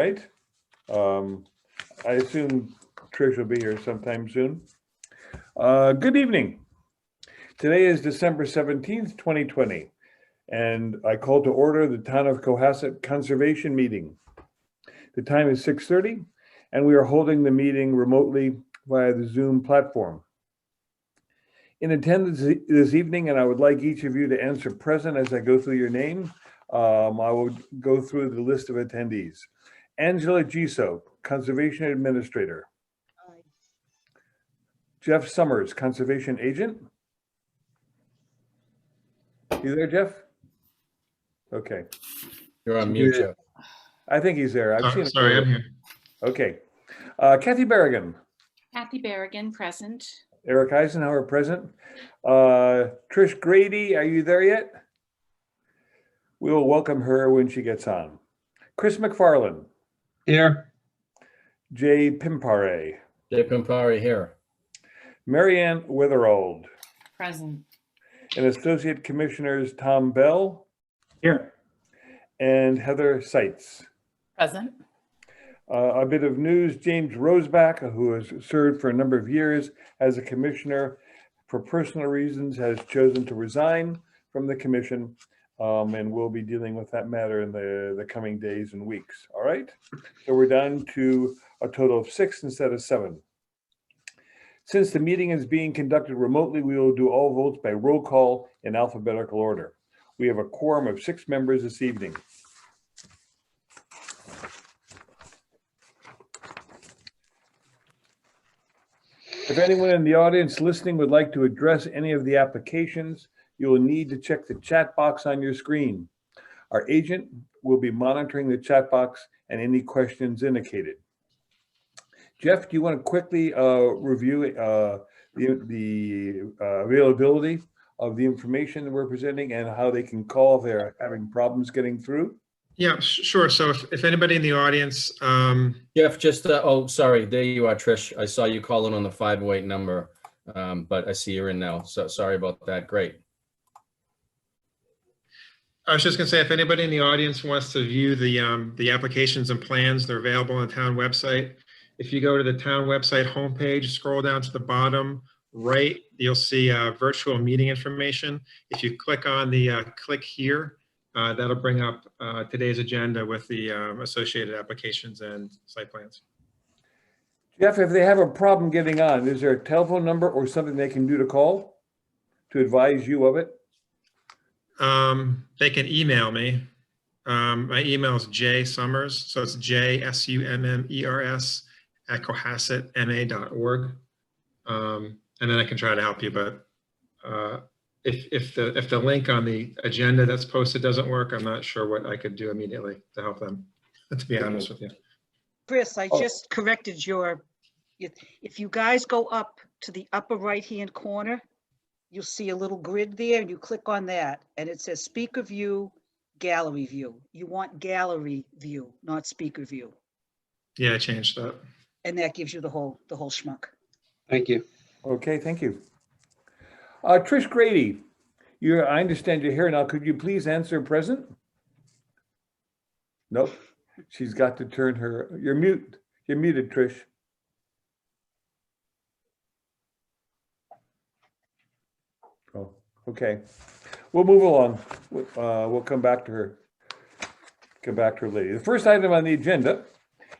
Right. I assume Trish will be here sometime soon. Good evening. Today is December 17th, 2020, and I call to order the Town of Cohasset Conservation Meeting. The time is 6:30, and we are holding the meeting remotely via the Zoom platform. In attendance this evening, and I would like each of you to answer present as I go through your name. I will go through the list of attendees. Angela Giso, Conservation Administrator. Aye. Jeff Summers, Conservation Agent. You there, Jeff? Okay. You're on mute, Jeff. I think he's there. I've seen him. Sorry, I'm here. Okay. Kathy Berrigan. Kathy Berrigan, present. Eric Eisenhower, present. Trish Grady, are you there yet? We will welcome her when she gets on. Chris McFarland. Here. Jay Pimpare. Jay Pimpari here. Marianne Witherold. Present. And Associate Commissioners Tom Bell. Here. And Heather Seitz. Present. A bit of news, James Roseback, who has served for a number of years as a commissioner, for personal reasons, has chosen to resign from the commission, and we'll be dealing with that matter in the coming days and weeks. All right, so we're down to a total of 6 instead of 7. Since the meeting is being conducted remotely, we will do all votes by roll call in alphabetical order. We have a quorum of 6 members this evening. If anyone in the audience listening would like to address any of the applications, you will need to check the chat box on your screen. Our agent will be monitoring the chat box and any questions indicated. Jeff, do you want to quickly review the availability of the information that we're presenting and how they can call if they're having problems getting through? Yeah, sure. So if anybody in the audience, Jeff, just, oh, sorry, there you are, Trish. I saw you calling on the 508 number, but I see you're in now. So sorry about that. Great. I was just gonna say, if anybody in the audience wants to view the applications and plans, they're available on the town website. If you go to the town website homepage, scroll down to the bottom right, you'll see virtual meeting information. If you click on the click here, that'll bring up today's agenda with the associated applications and site plans. Jeff, if they have a problem getting on, is there a telephone number or something they can do to call to advise you of it? They can email me. My email is jsummers, so it's JSUMMERS @cohassetma.org. And then I can try to help you, but if the link on the agenda that's posted doesn't work, I'm not sure what I could do immediately to help them, to be honest with you. Chris, I just corrected if you guys go up to the upper right-hand corner, you'll see a little grid there and you click on that and it says speaker view, gallery view. You want gallery view, not speaker view. Yeah, I changed that. And that gives you the whole schmuck. Thank you. Okay, thank you. Trish Grady, I understand you're here now. Could you please answer present? Nope. She's got to turn her, you're muted, Trish. Oh, okay. We'll move along. We'll come back to her. Come back to her later. The first item on the agenda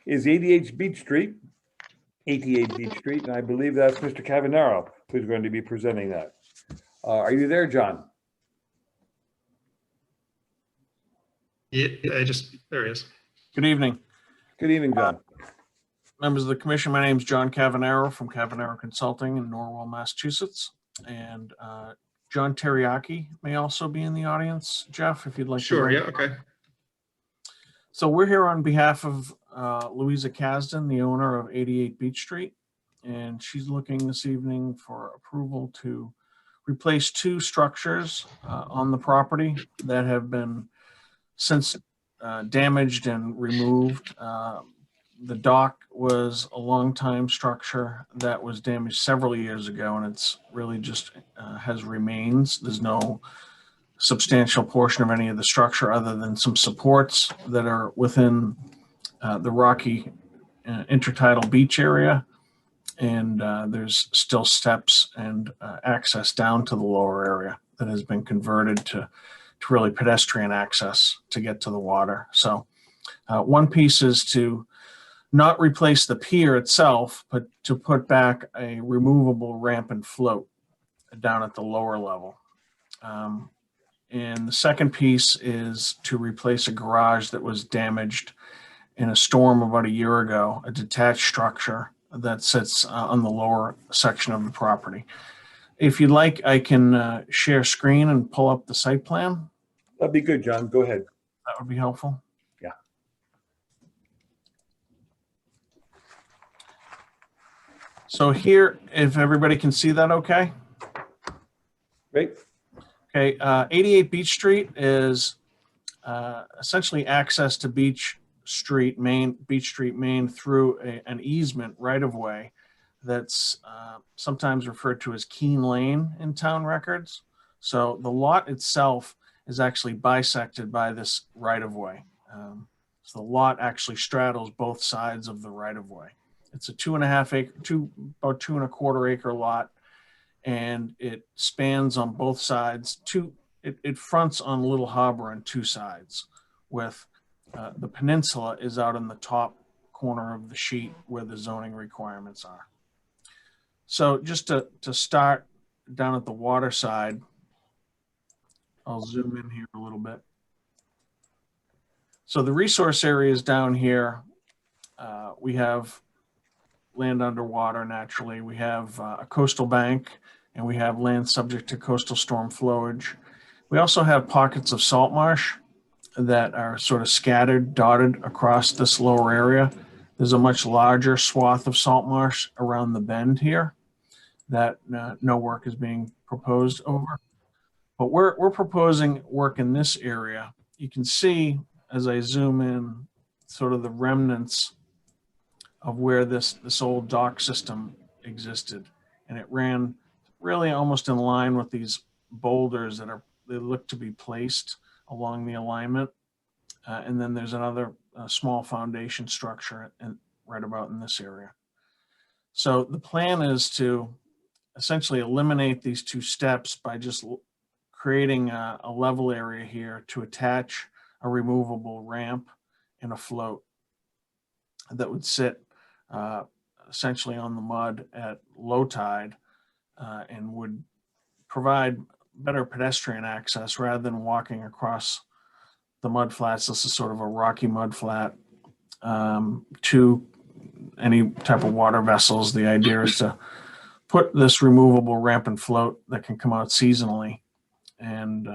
is 88 Beach Street, and I believe that's Mr. Cavanaro who's going to be presenting that. Are you there, John? Yeah, there he is. Good evening, Good evening, John. members of the commission. My name is John Cavanaro from Cavanaro Consulting in Norwell, Massachusetts. And John Teriyaki may also be in the audience. Jeff, if you'd like to. Sure, yeah, okay. So we're here on behalf of Louisa Kasdan, the owner of 88 Beach Street. And she's looking this evening for approval to replace 2 structures on the property that have been since damaged and removed. The dock was a long-time structure that was damaged several years ago, and it's really just has remains. There's no substantial portion of any of the structure other than some supports that are within the rocky intertidal beach area. And there's still steps and access down to the lower area that has been converted to really pedestrian access to get to the water. So one piece is to not replace the pier itself, but to put back a removable ramp and float down at the lower level. And the second piece is to replace a garage that was damaged in a storm about a year ago, a detached structure that sits on the lower section of the property. If you'd like, I can share screen and pull up the site plan. That'd be good, John. Go ahead. That would be helpful. Yeah. So here, if everybody can see that okay? Great. Okay, 88 Beach Street is essentially access to Beach Street, Main through an easement right of way that's sometimes referred to as Keene Lane in town records. So the lot itself is actually bisected by this right of way. So the lot actually straddles both sides of the right of way. It's a about 2.25 acre lot, and it spans on both sides. It fronts on Little Harbor on two sides, with the peninsula is out in the top corner of the sheet where the zoning requirements are. So just to start down at the water side, I'll zoom in here a little bit. So the resource area is down here. We have land underwater naturally. We have a coastal bank, and we have land subject to coastal storm flowage. We also have pockets of salt marsh that are sort of scattered, dotted across this lower area. There's a much larger swath of salt marsh around the bend here that no work is being proposed over. But we're proposing work in this area. You can see as I zoom in sort of the remnants of where this old dock system existed. And it ran really almost in line with these boulders they look to be placed along the alignment. And then there's another small foundation structure right about in this area. So the plan is to essentially eliminate these two steps by just creating a level area here to attach a removable ramp and a float that would sit essentially on the mud at low tide and would provide better pedestrian access rather than walking across the mud flats. This is sort of a rocky mud flat to any type of water vessels. The idea is to put this removable ramp and float that can come out seasonally and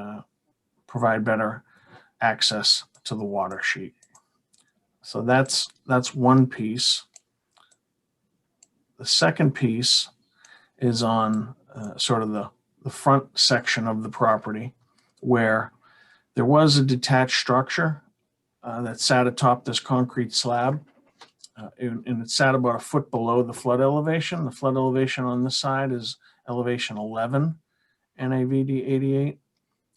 provide better access to the water sheet. So that's one piece. The second piece is on sort of the front section of the property, where there was a detached structure that sat atop this concrete slab, and it sat about a foot below the flood elevation. The flood elevation on this side is elevation 11, NAVD 88,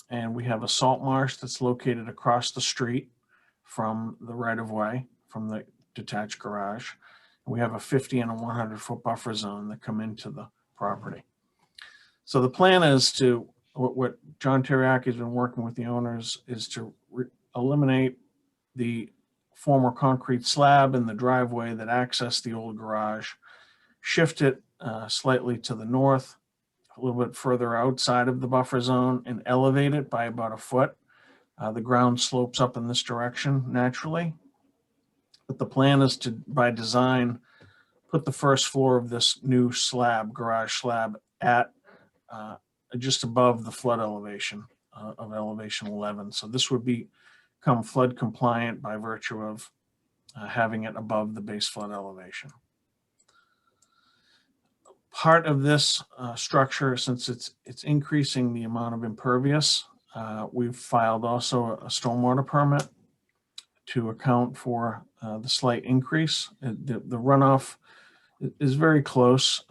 and we have a salt marsh that's located across the street from the right-of-way, from the detached garage. We have a 50 and a 100-foot buffer zone that come into the property. So the plan is to, what John Terriaki has been working with the owners, is to eliminate the former concrete slab in the driveway that accessed the old garage, shift it slightly to the north, a little bit further outside of the buffer zone, and elevate it by about a foot. The ground slopes up in this direction naturally. But the plan is to, by design, put the first floor of this new slab, garage slab, at just above the flood elevation of elevation 11. So this would become flood compliant by virtue of having it above the base flood elevation. Part of this structure, since it's increasing the amount of impervious, we've filed also a stormwater permit to account for the slight increase. The runoff is very close,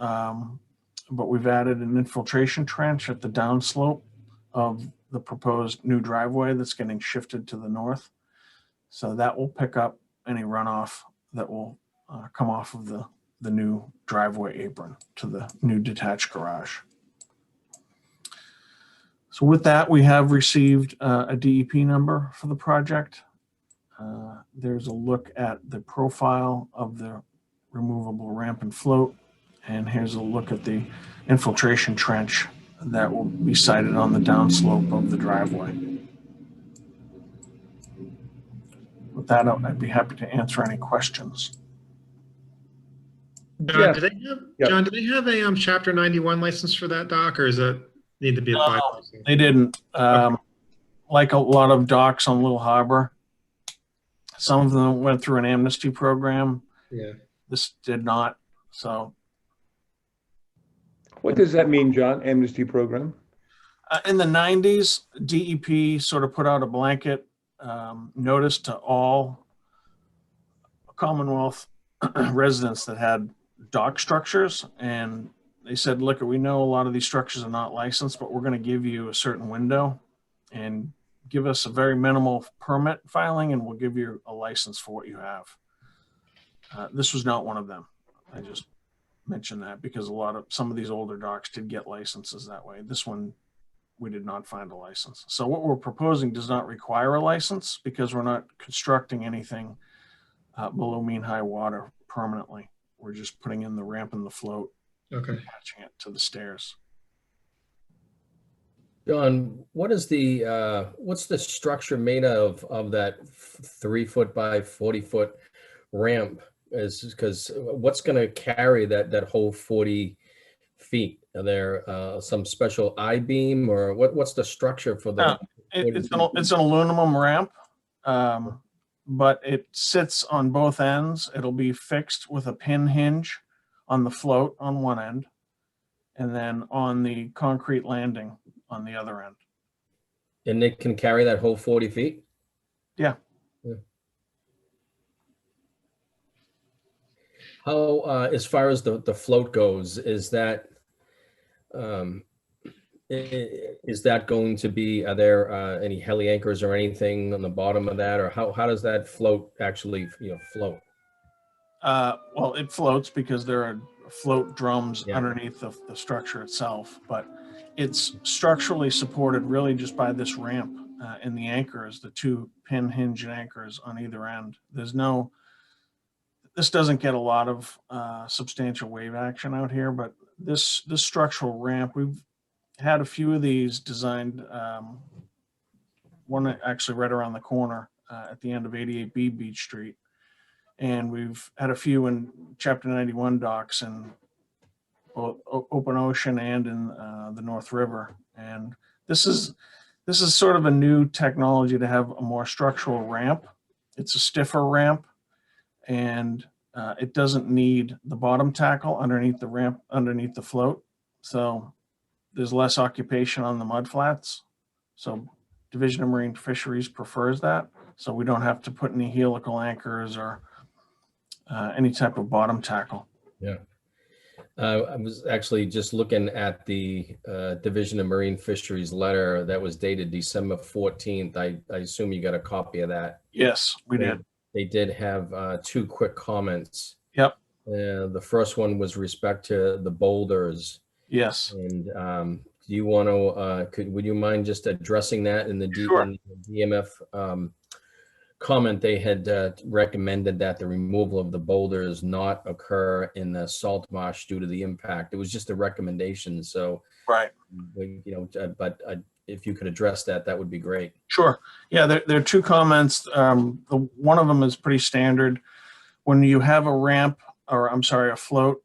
but we've added an infiltration trench at the downslope of the proposed new driveway that's getting shifted to the north. So that will pick up any runoff that will come off of the new driveway apron to the new detached garage. So with that, we have received a DEP number for the project. There's a look at the profile of the removable ramp and float. And here's a look at the infiltration trench that will be sited on the downslope of the driveway. With that, I'd be happy to answer any questions. John, Yeah. do they have, Yep. John, do they have a Chapter 91 license for that dock, or does that need to be applied? No. They didn't. Like a lot of docks on Little Harbor, some of them went through an amnesty program. Yeah. This did not. So What does that mean, John? Amnesty program? in the 90s, DEP sort of put out a blanket notice to all Commonwealth residents that had dock structures. And they said, look, we know a lot of these structures are not licensed, but we're going to give you a certain window and give us a very minimal permit filing, and we'll give you a license for what you have. This was not one of them. I just mentioned that because some of these older docks did get licenses that way. This one, we did not find a license. So what we're proposing does not require a license because we're not constructing anything below mean high water permanently. We're just putting in the ramp and the float, Okay. attaching it to the stairs. John, what's the structure made of that 3 foot by 40 foot ramp? Because what's going to carry that whole 40 feet? Are there some special I-beam, or what's the structure for the? It's an aluminum ramp, but it sits on both ends. It'll be fixed with a pin hinge on the float on one end, and then on the concrete landing on the other end. And it can carry that whole 40 feet? Yeah. How, as far as the float goes, is that going to be, are there any heli anchors or anything on the bottom of that, or how does that float actually, float? Well, it floats because there are float drums Yeah. underneath the structure itself, but it's structurally supported really just by this ramp and the anchors, the 2 pin hinge anchors on either end. This doesn't get a lot of substantial wave action out here, but this structural ramp, we've had a few of these designed, one actually right around the corner at the end of 88B Beach Street. And we've had a few in Chapter 91 docks in both open ocean and in the North River. And this is sort of a new technology to have a more structural ramp. It's a stiffer ramp, and it doesn't need the bottom tackle underneath the ramp, underneath the float. So there's less occupation on the mud flats. So Division of Marine Fisheries prefers that. So we don't have to put any helical anchors or any type of bottom tackle. Yeah. I was actually just looking at the Division of Marine Fisheries letter that was dated December 14th. I assume you got a copy of that. Yes, we did. They did have 2 quick comments. Yep. The first one was respect to the boulders. Yes. And do you want to, would you mind just addressing that in the Sure. DMF comment? They had recommended that the removal of the boulders not occur in the salt marsh due to the impact. It was just a recommendation. So, Right. but if you could address that, that would be great. Sure. Yeah, there are 2 comments. One of them is pretty standard. When you have a ramp, or I'm sorry, a float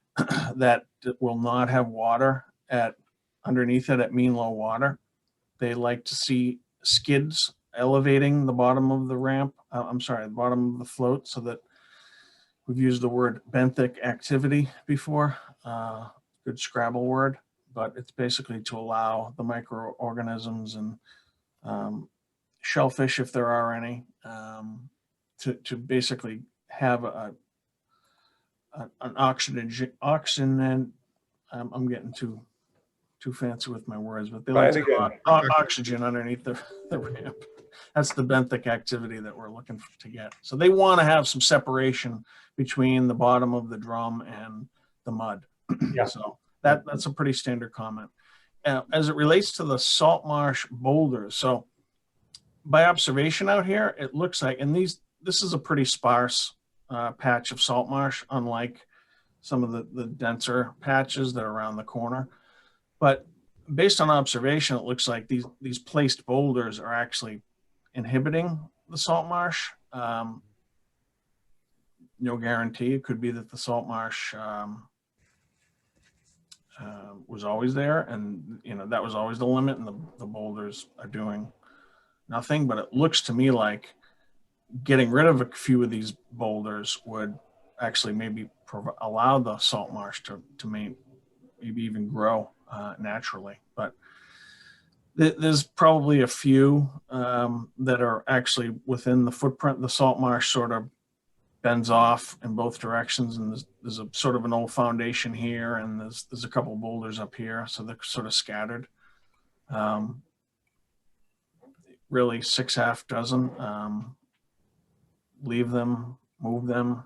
that will not have water underneath it at mean low water, they like to see skids elevating the bottom of the ramp. The bottom of the float, so that we've used the word benthic activity before. Good Scrabble word, but it's basically to allow the microorganisms and shellfish, if there are any, to basically have an oxygen. I'm getting too fancy with my words, but they like to have oxygen underneath the ramp. that's the benthic activity that we're looking to get. So they want to have some separation between the bottom of the drum and the mud. Yeah. So that's a pretty standard comment. As it relates to the salt marsh boulders, so by observation out here, it looks like, and this is a pretty sparse patch of salt marsh, unlike some of the denser patches that are around the corner. But based on observation, it looks like these placed boulders are actually inhibiting the salt marsh. No guarantee. It could be that the salt marsh was always there, and that was always the limit, and the boulders are doing nothing. But it looks to me like getting rid of a few of these boulders would actually maybe allow the salt marsh to maybe even grow naturally. But there's probably a few that are actually within the footprint. The salt marsh sort of bends off in both directions, and there's a sort of an old foundation here, and there's a couple boulders up here, so they're sort of scattered. Really 6 half-dozen. Leave them, move them.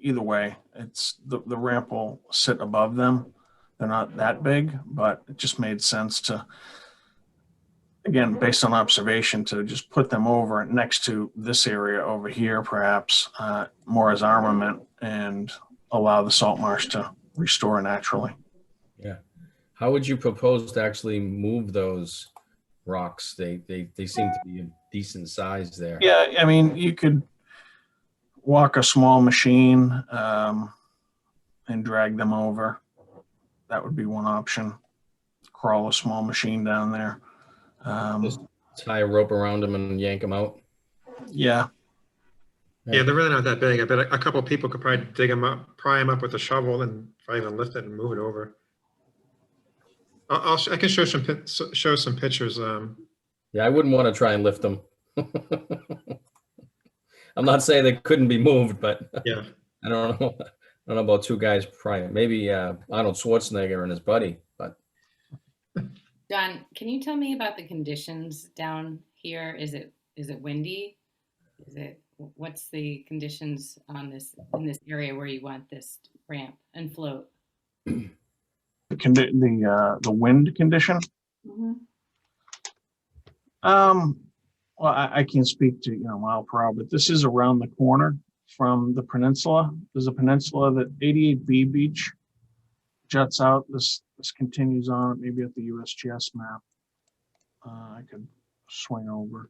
Either way, it's the ramp will sit above them. They're not that big, but it just made sense to, again, based on observation, to just put them over next to this area over here, perhaps more as armament, and allow the salt marsh to restore naturally. Yeah. How would you propose to actually move those rocks? They seem to be a decent size there. Yeah, I mean, you could walk a small machine and drag them over. That would be one option. Crawl a small machine down there. Just tie a rope around them and yank them out. Yeah. Yeah, they're really not that big. I bet a couple of people could probably dig them up, pry them up with a shovel, and probably even lift it and move it over. I can show some pictures. Yeah, I wouldn't want to try and lift them. I'm not saying they couldn't be moved, but Yeah. I don't know. I don't know about two guys prying. Maybe Arnold Schwarzenegger and his buddy, but Don, can you tell me about the conditions down here? Is it windy? What's the conditions on in this area where you want this ramp and float? The wind condition. Mm-hmm. Well, I can't speak to mile per hour, but this is around the corner from the peninsula. There's a peninsula that 88B Beach juts out. This continues on, maybe at the USGS map. I could swing over.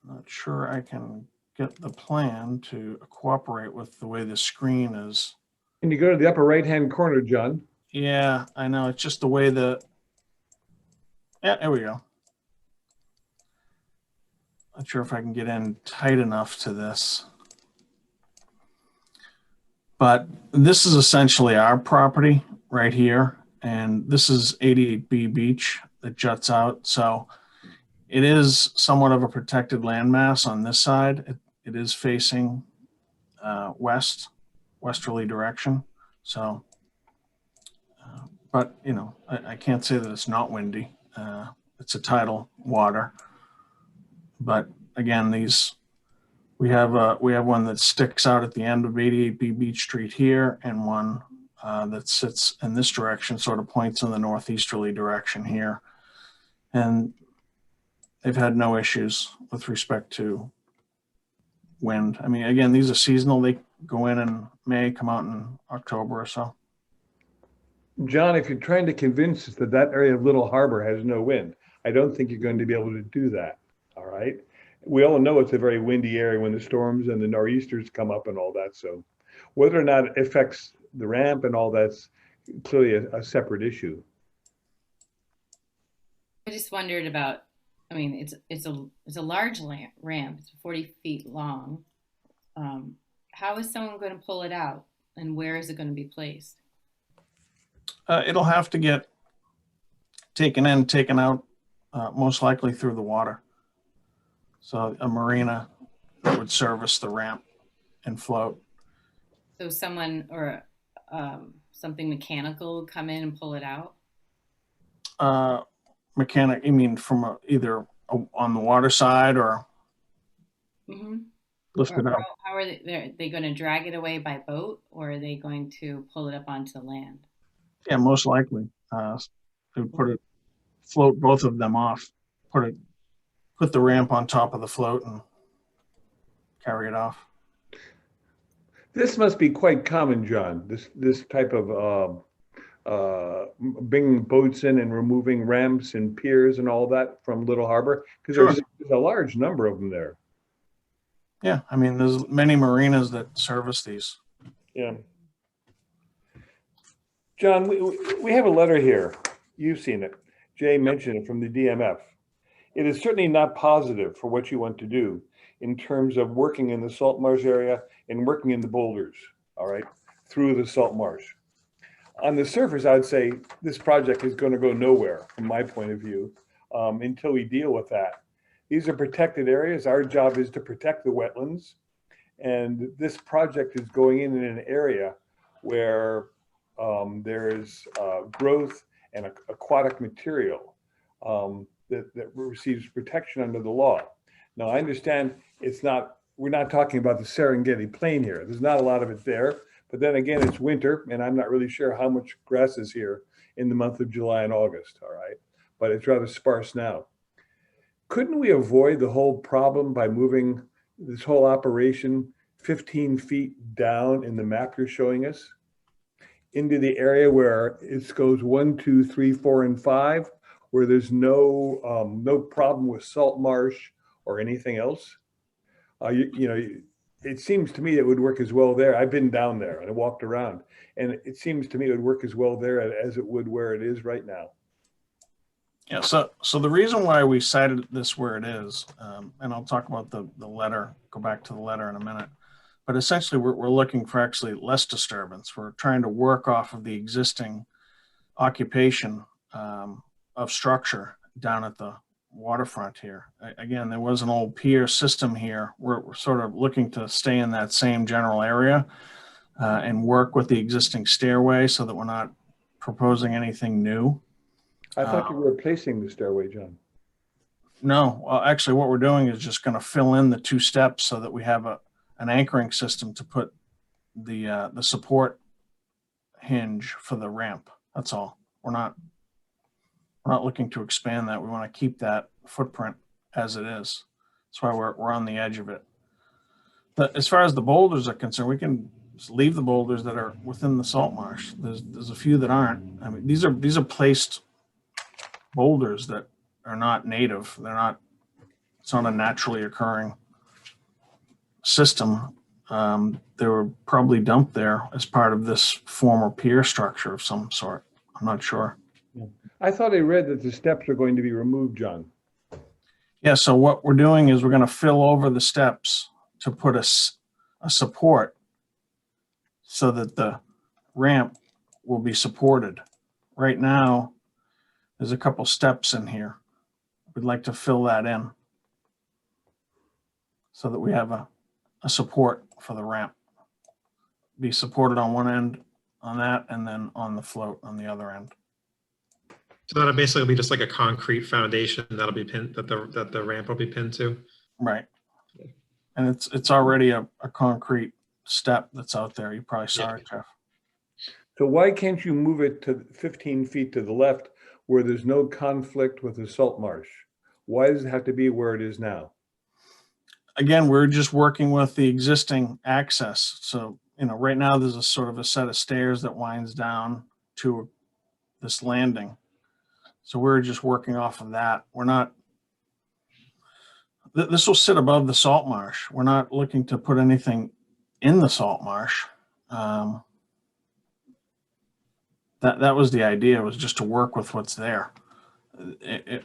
Not sure I can get the plan to cooperate with the way the screen is. Can you go to the upper right-hand corner, John? Yeah, I know. It's just the way yeah, there we go. Not sure if I can get in tight enough to this. But this is essentially our property right here. And this is 88B Beach that juts out. So it is somewhat of a protected landmass on this side. It is facing westerly direction. So, but I can't say that it's not windy. It's a tidal water. But again, we have one that sticks out at the end of 88B Beach Street here, and one that sits in this direction, sort of points in the northeasterly direction here. And they've had no issues with respect to wind. I mean, again, these are seasonal. They go in May, come out in October or so. John, if you're trying to convince us that that area of Little Harbor has no wind, I don't think you're going to be able to do that. All right. We all know it's a very windy area when the storms and the nor'easters come up and all that. So whether or not it affects the ramp and all that's clearly a separate issue. I just wondered about, I mean, it's a large ramp. It's 40 feet long. How is someone going to pull it out, and where is it going to be placed? It'll have to get taken in, taken out, most likely through the water. So a marina that would service the ramp and float. So someone or something mechanical come in and pull it out? Mechanic, you mean from either on the water side or Mm-hmm. lift it up? How are they going to drag it away by boat, or are they going to pull it up onto the land? Yeah, most likely. They would float both of them off, put the ramp on top of the float and carry it off. This must be quite common, John, this type of bringing boats in and removing ramps and piers and all that from Little Harbor, because Sure. there's a large number of them there. Yeah, I mean, there's many marinas that service these. Yeah. John, we have a letter here. You've seen it. Jay mentioned it from the DMF. It is certainly not positive for what you want to do in terms of working in the salt marsh area and working in the boulders, all right, through the salt marsh. On the surface, I'd say this project is going to go nowhere from my point of view until we deal with that. These are protected areas. Our job is to protect the wetlands. And this project is going in an area where there is growth and aquatic material that receives protection under the law. Now, I understand we're not talking about the Serengeti Plain here. There's not a lot of it there. But then again, it's winter, and I'm not really sure how much grass is here in the month of July and August, all right? But it's rather sparse now. Couldn't we avoid the whole problem by moving this whole operation 15 feet down in the map you're showing us into the area where it goes 1, 2, 3, 4, and 5, where there's no problem with salt marsh or anything else? It seems to me it would work as well there. I've been down there and I walked around, and it seems to me it would work as well there as it would where it is right now. Yeah, so the reason why we cited this where it is, and I'll talk about the letter, go back to the letter in a minute, but essentially we're looking for actually less disturbance. We're trying to work off of the existing occupation of structure down at the waterfront here. Again, there was an old pier system here. We're sort of looking to stay in that same general area and work with the existing stairway so that we're not proposing anything new. I thought you were replacing the stairway, John. No, well, actually what we're doing is just going to fill in the 2 steps so that we have an anchoring system to put the support hinge for the ramp. That's all. We're not looking to expand that. We want to keep that footprint as it is. That's why we're on the edge of it. But as far as the boulders are concerned, we can just leave the boulders that are within the salt marsh. There's a few that aren't. I mean, these are placed boulders that are not native. It's not a naturally occurring system. They were probably dumped there as part of this former pier structure of some sort. I'm not sure. I thought I read that the steps are going to be removed, John. Yeah, so what we're doing is we're going to fill over the steps to put a support so that the ramp will be supported. Right now, there's a couple steps in here. We'd like to fill that in so that we have a support for the ramp. Be supported on one end on that, and then on the float on the other end. So that'll basically be just like a concrete foundation that'll be pinned, that the ramp will be pinned to. Right. And it's already a concrete step that's out there. You probably saw it, Jeff. So why can't you move it to 15 feet to the left where there's no conflict with the salt marsh? Why does it have to be where it is now? Again, we're just working with the existing access. So, right now there's a sort of a set of stairs that winds down to this landing. So we're just working off of that. We're not, this will sit above the salt marsh. We're not looking to put anything in the salt marsh. That was the idea, was just to work with what's there.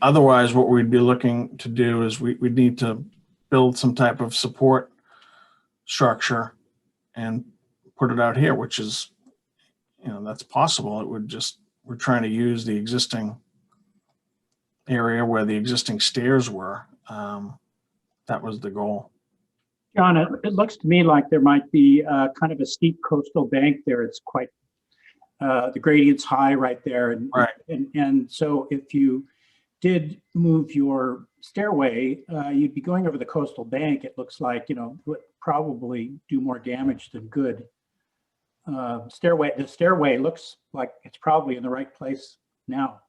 Otherwise, what we'd be looking to do is we'd need to build some type of support structure and put it out here, which is, that's possible. It would just, we're trying to use the existing area where the existing stairs were. That was the goal. John, it looks to me like there might be kind of a steep coastal bank there. It's quite, the gradient's high right there. Right. And so if you did move your stairway, you'd be going over the coastal bank. It looks like, would probably do more damage than good. The stairway looks like it's probably in the right place now.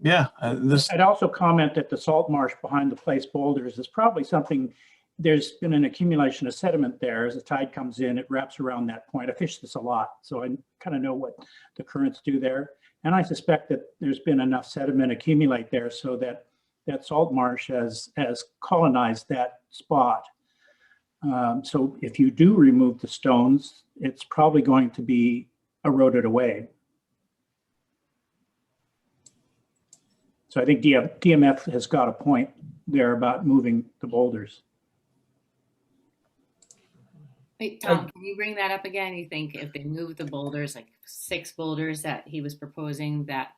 Yeah, this, I'd also comment that the salt marsh behind the place boulders is probably something, there's been an accumulation of sediment there. As the tide comes in, it wraps around that point. I fish this a lot, so I kind of know what the currents do there. And I suspect that there's been enough sediment accumulate there so that that salt marsh has colonized that spot. So if you do remove the stones, it's probably going to be eroded away. So I think DMF has got a point there about moving the boulders. Wait, Tom, can you bring that up again? You think if they move the boulders, like 6 boulders that he was proposing, that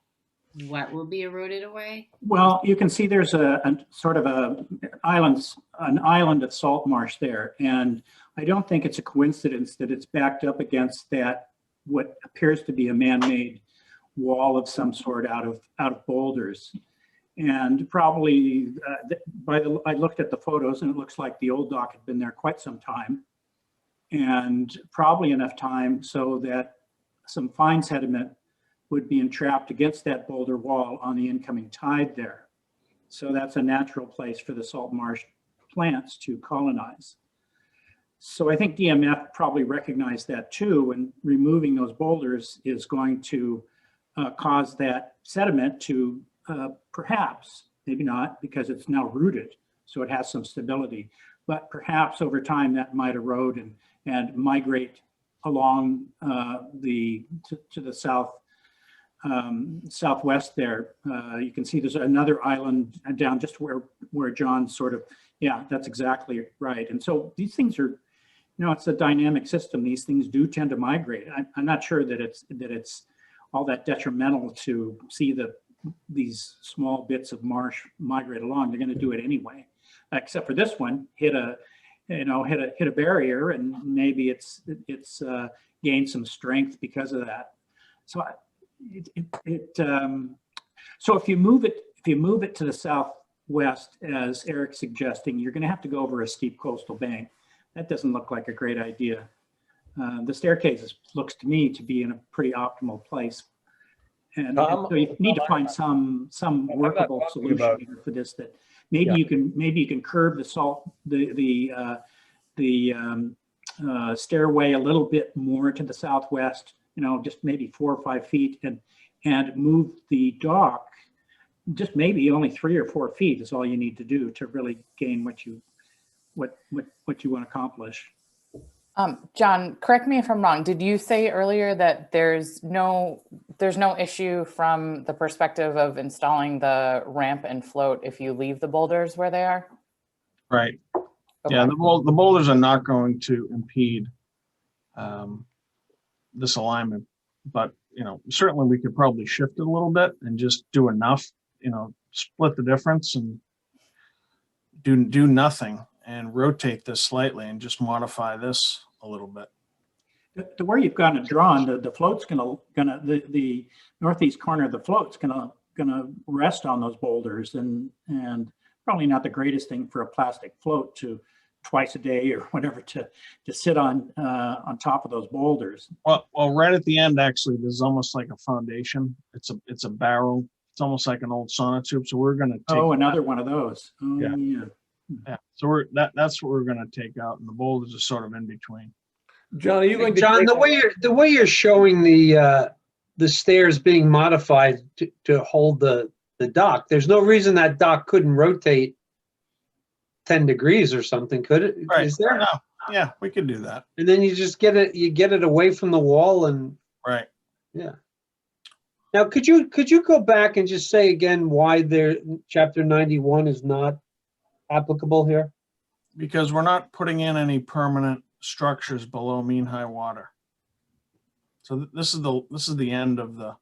what will be eroded away? Well, you can see there's a sort of an island of salt marsh there. And I don't think it's a coincidence that it's backed up against that, what appears to be a man-made wall of some sort out of boulders. And probably I looked at the photos and it looks like the old dock had been there quite some time, and probably enough time so that some fine sediment would be entrapped against that boulder wall on the incoming tide there. So that's a natural place for the salt marsh plants to colonize. So I think DMF probably recognized that too, and removing those boulders is going to cause that sediment to perhaps, maybe not, because it's now rooted, so it has some stability, but perhaps over time that might erode and migrate along to the south, southwest there. You can see there's another island down just where John sort of, yeah, that's exactly right. And so these things are, it's a dynamic system. These things do tend to migrate. I'm not sure that it's all that detrimental to see these small bits of marsh migrate along. They're going to do it anyway, except for this one hit a barrier, and maybe it's gained some strength because of that. So so if you move it to the southwest, as Eric's suggesting, you're going to have to go over a steep coastal bank. That doesn't look like a great idea. The staircase looks to me to be in a pretty optimal place. And Tom, so you need to find some workable solution here for this, that maybe you can curb the stairway a little bit more to the southwest, just maybe 4 or 5 feet, and move the dock just maybe only 3 or 4 feet is all you need to do to really gain what you want to accomplish. John, correct me if I'm wrong. Did you say earlier that there's no issue from the perspective of installing the ramp and float if you leave the boulders where they are? right. Okay. Yeah, the boulders are not going to impede this alignment, but certainly we could probably shift it a little bit and just do enough, split the difference and do nothing and rotate this slightly and just modify this a little bit. The way you've got it drawn, the float's the northeast corner of the float's gonna rest on those boulders, and probably not the greatest thing for a plastic float to twice a day or whatever to sit on top of those boulders. Well, right at the end, actually, there's almost like a foundation. It's a barrel. It's almost like an old sonotube. So we're gonna take Another one of those. Oh, Yeah. yeah. Yeah. So that's what we're gonna take out, and the boulders are sort of in between. John, are you going to? John, the way you're showing the stairs being modified to hold the dock, there's no reason that dock couldn't rotate 10 degrees or something, could it? Right. Is there? No. Yeah, we could do that. And then you just get it away from the wall, and Right. yeah. Now, could you go back and just say again why chapter 91 is not applicable here? Because we're not putting in any permanent structures below mean high water. So this is the end of the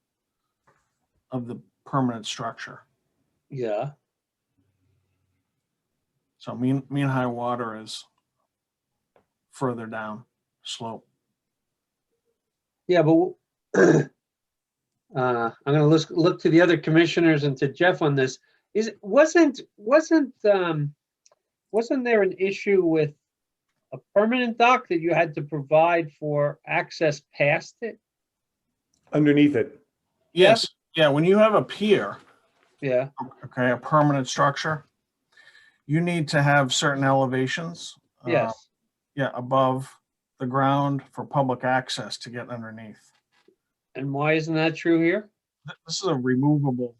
permanent structure. Yeah. So mean high water is further down slope. Yeah, but I'm gonna look to the other commissioners and to Jeff on this. Wasn't there an issue with a permanent dock that you had to provide for access past it? Underneath it. Yes, yeah, when you have a pier, Yeah, okay, a permanent structure, you need to have certain elevations. yes. Yeah, above the ground for public access to get underneath. And why isn't that true here? This is a removable,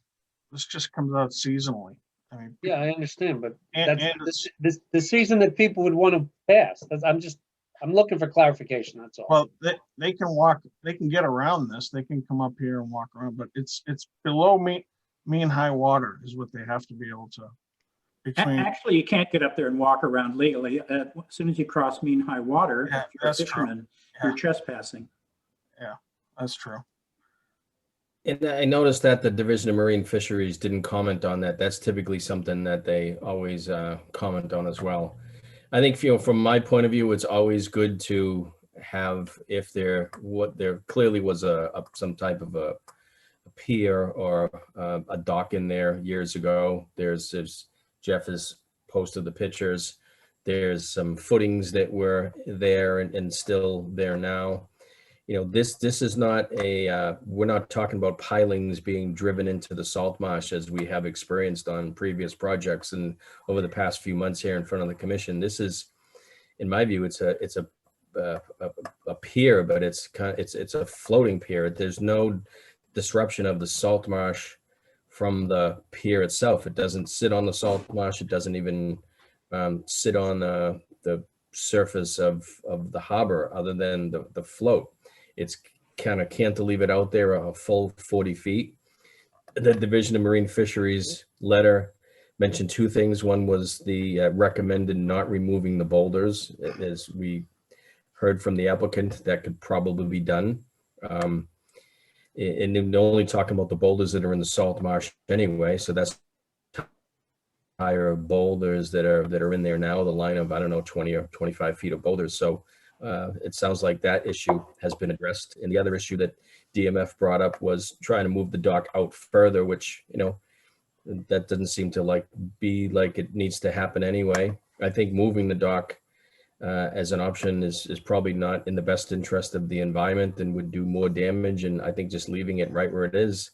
this just comes out seasonally. I mean, Yeah, I understand, but and- that's and the season that people would want to pass. I'm looking for clarification, that's all. well, they can walk, they can get around this, they can come up here and walk around, but it's below mean high water is what they have to be able to. Between, Actually, you can't get up there and walk around legally. As soon as you cross mean high water, Yeah, if you're a that's true. fisherman, you're trespassing. that's true. And I noticed that the Division of Marine Fisheries didn't comment on that. That's typically something that they always comment on as well. I think, from my point of view, it's always good to have, if there clearly was some type of a pier or a dock in there years ago. There's Jeff has posted the pictures. There's some footings that were there and still there now. This is not we're not talking about pilings being driven into the salt marsh as we have experienced on previous projects and over the past few months here in front of the commission. This is, in my view, it's a pier, but it's a floating pier. There's no disruption of the salt marsh from the pier itself. It doesn't sit on the salt marsh. It doesn't even sit on the surface of the harbor other than the float. It's kind of cantilevered out there a full 40 feet. The Division of Marine Fisheries letter mentioned two things. One was the recommended not removing the boulders. As we heard from the applicant, that could probably be done. And they're only talking about the boulders that are in the salt marsh anyway. So that's higher boulders that are in there now, the line of, I don't know, 20 or 25 feet of boulders. So it sounds like that issue has been addressed. And the other issue that DMF brought up was trying to move the dock out further, which, that doesn't seem to be like it needs to happen anyway. I think moving the dock as an option is probably not in the best interest of the environment and would do more damage. And I think just leaving it right where it is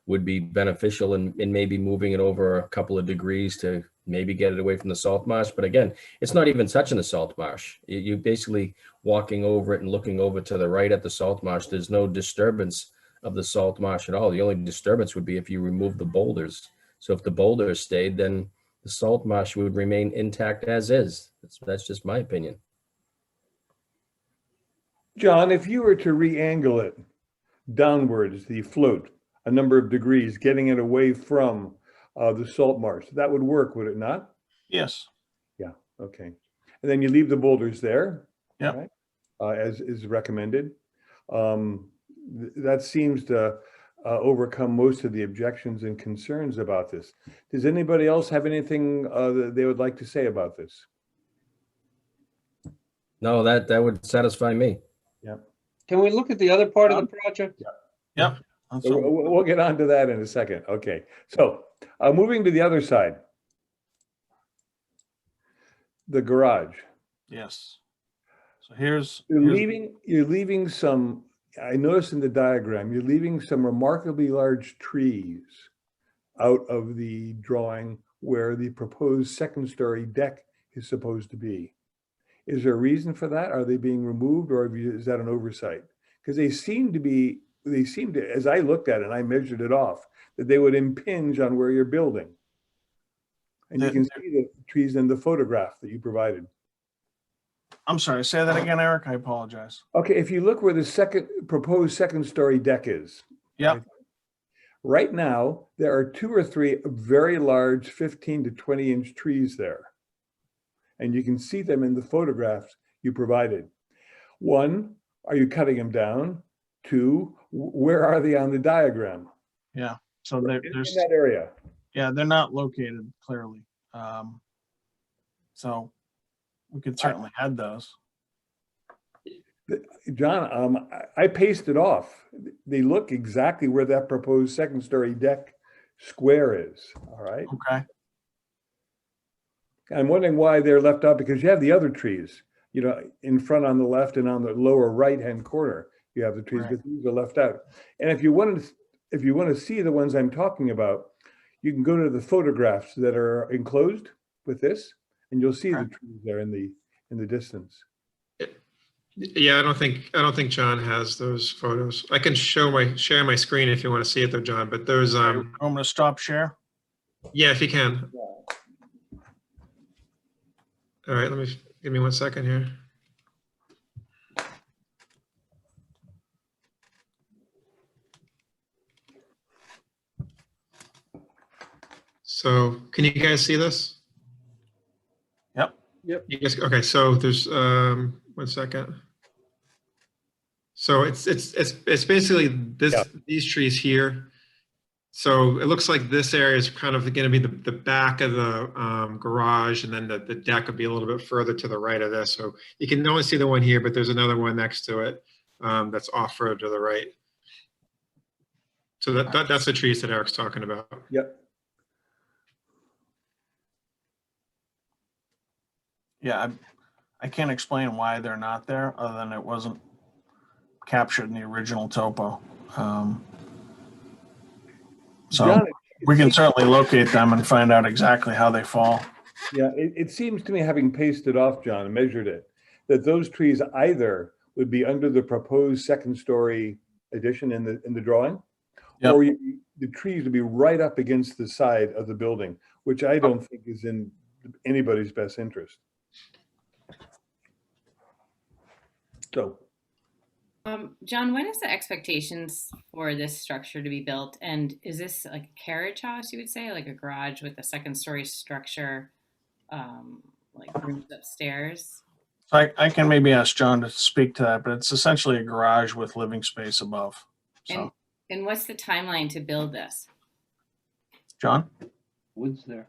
would be beneficial, and maybe moving it over a couple of degrees to maybe get it away from the salt marsh. But again, it's not even touching the salt marsh. You basically walking over it and looking over to the right at the salt marsh. There's no disturbance of the salt marsh at all. The only disturbance would be if you remove the boulders. So if the boulders stayed, then the salt marsh would remain intact as is. That's just my opinion. John, if you were to re-angle it downwards, the float, a number of degrees, getting it away from the salt marsh, that would work, would it not? Yes. Okay. And then you leave the boulders there. Yep. Right, as is recommended. That seems to overcome most of the objections and concerns about this. Does anybody else have anything that they would like to say about this? No, that would satisfy me. Can we look at the other part of the project? Yep. That's So what- we'll get on to that in a second. Okay. So moving to the other side. The garage. Yes. So here's You're leaving some, I noticed in the diagram, you're leaving some remarkably large trees out of the drawing where the proposed second-story deck is supposed to be. Is there a reason for that? Are they being removed, or is that an oversight? Because they seem to, as I looked at it and I measured it off, that they would impinge on where you're building. And you can see the trees in the photograph that you provided. I'm sorry, say that again, Eric. I apologize. Okay, if you look where the proposed second-story deck is. Yep. Right now, there are 2 or 3 very large 15 to 20-inch trees there. And you can see them in the photographs you provided. 1, are you cutting them down? 2, where are they on the diagram? Yeah. So In there's, that area. yeah, they're not located clearly. So we could certainly add those. John, I pasted off. They look exactly where that proposed second story deck square is, all right? Okay. I'm wondering why they're left out, because you have the other trees, you know, in front on the left and on the lower right-hand corner, you have the trees, Right. but these are left out. And if you want to see the ones I'm talking about, you can go to the photographs that are enclosed with this, and you'll see the Okay. trees there in the distance. Yeah, I don't think John has those photos. I can share my screen if you want to see it though, John, but those, I'm going to stop share. yeah, if you can. All right, give me 1 second here. So can you guys see this? Yep. You guys, okay, so there's 1 second. So it's basically this, Yeah. these trees here. So it looks like this area is kind of going to be the back of the garage, and then the deck would be a little bit further to the right of this. So you can only see the one here, but there's another one next to it that's off-road to the right. So that's the trees that Eric's talking about. Yep. Yeah, I can't explain why they're not there, other than it wasn't captured in the original topo. So John, we can certainly locate them and find out exactly how they fall. yeah, it seems to me, having pasted off, John, and measured it, that those trees either would be under the proposed second story addition in the drawing, Yep. or the trees would be right up against the side of the building, which I don't think is in anybody's best interest. So, John, when is the expectations for this structure to be built? And is this like a carriage house, you would say, like a garage with a second story structure, like rooms upstairs? I can maybe ask John to speak to that, but it's essentially a garage with living space above. So, And what's the timeline to build this? John? Woods there.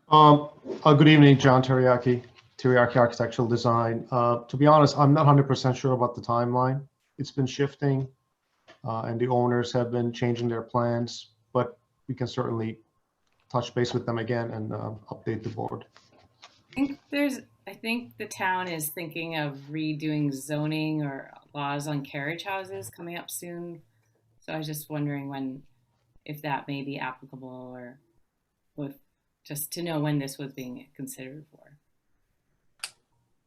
Good evening, John Teriyaki Architectural Design. To be honest, I'm not 100% sure about the timeline. It's been shifting, and the owners have been changing their plans, but we can certainly touch base with them again and update the board. I think the town is thinking of redoing zoning or laws on carriage houses coming up soon. So I was just wondering if that may be applicable, or just to know when this was being considered for.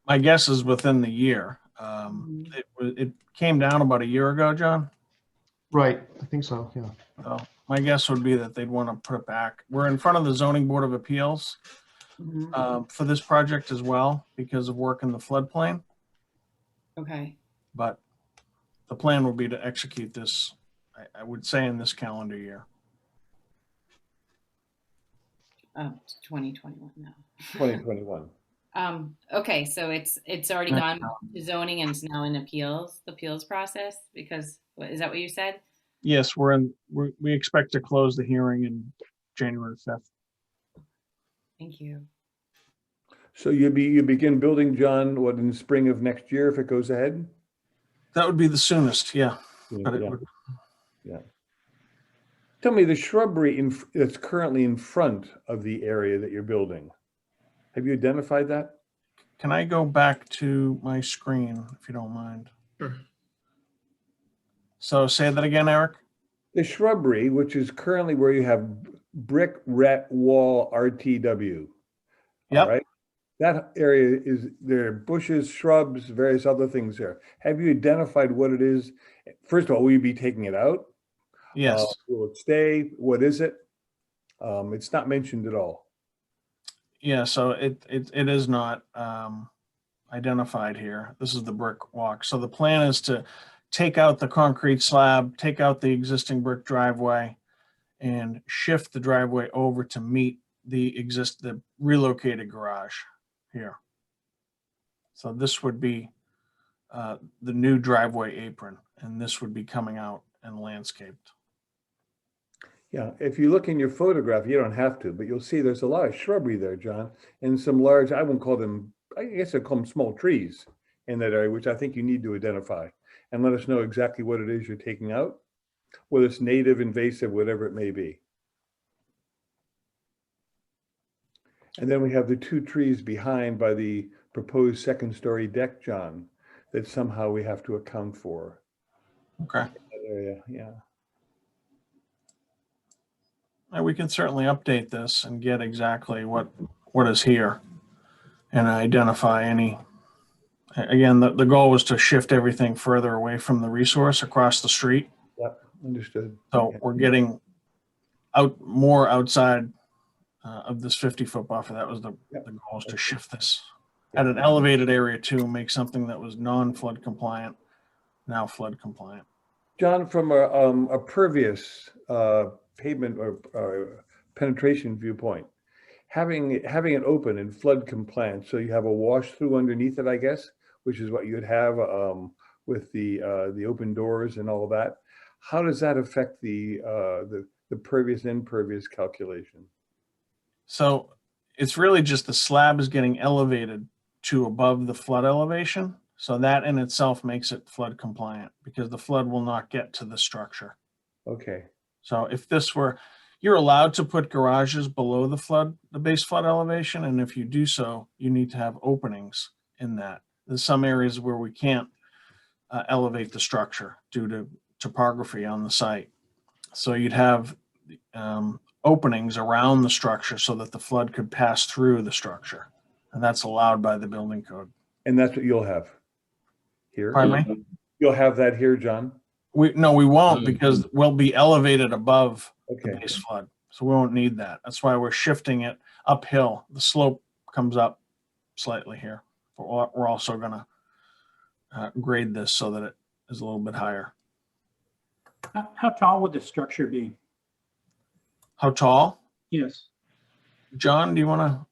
My guess is within the year. It came down about a year ago, John. Right, I think so, yeah. So my guess would be that they'd want to put it back. We're in front of the Zoning Board of Appeals for this project as well, because of work in the floodplain. Okay. But the plan would be to execute this, I would say, in this calendar year. 2021 now. 2021. Okay, so it's already gone to zoning and it's now in the appeals process, because is that what you said? Yes, we expect to close the hearing in January 5th. Thank you. So you begin building, John, what, in the spring of next year if it goes ahead? That would be the soonest, yeah. But it Yeah. would, Tell me, the shrubbery that's currently in front of the area that you're building, have you identified that? can I go back to my screen, if you don't mind? Sure. So say that again, Eric? The shrubbery, which is currently where you have brick ret wall RTW. all Yep. right? That area there are bushes, shrubs, various other things there. Have you identified what it is? First of all, will you be taking it out? Yes. Will it stay? What is it? It's not mentioned at all. Yeah, so it is not identified here. This is the brick walk. So the plan is to take out the concrete slab, take out the existing brick driveway, and shift the driveway over to meet the relocated garage here. So this would be the new driveway apron, and this would be coming out and landscaped. Yeah, if you look in your photograph, you don't have to, but you'll see there's a lot of shrubbery there, John, and some large, I won't call them, I guess I'd call them small trees in that area, which I think you need to identify, and let us know exactly what it is you're taking out, whether it's native, invasive, whatever it may be. And then we have the 2 trees behind by the proposed second-story deck, John, that somehow we have to account for. Okay. That area, yeah. And we can certainly update this and get exactly what is here and identify any. Again, the goal was to shift everything further away from the resource across the street. Yep, understood. So we're getting more outside of this 50-foot buffer. That was the goal, was to shift this at an elevated area too, make something that was non-flood compliant, now flood compliant. John, from a pervious pavement or penetration viewpoint, having it open and flood compliant, so you have a wash through underneath it, I guess, which is what you'd have with the open doors and all of that. How does that affect the pervious and impervious calculation? So it's really just the slab is getting elevated to above the flood elevation. So that in itself makes it flood compliant because the flood will not get to the structure. Okay. So if this were, you're allowed to put garages below the base flood elevation. And if you do so, you need to have openings in that. There's some areas where we can't elevate the structure due to topography on the site. So you'd have openings around the structure so that the flood could pass through the structure. And that's allowed by the building code. And that's what you'll have here? Pardon me? You'll have that here, John? No, we won't, because we'll be elevated above the Okay. base flood. So we won't need that. That's why we're shifting it uphill. The slope comes up slightly here. But we're also going to grade this so that it is a little bit higher. How tall would the structure be? How tall? Yes. John, do you want to?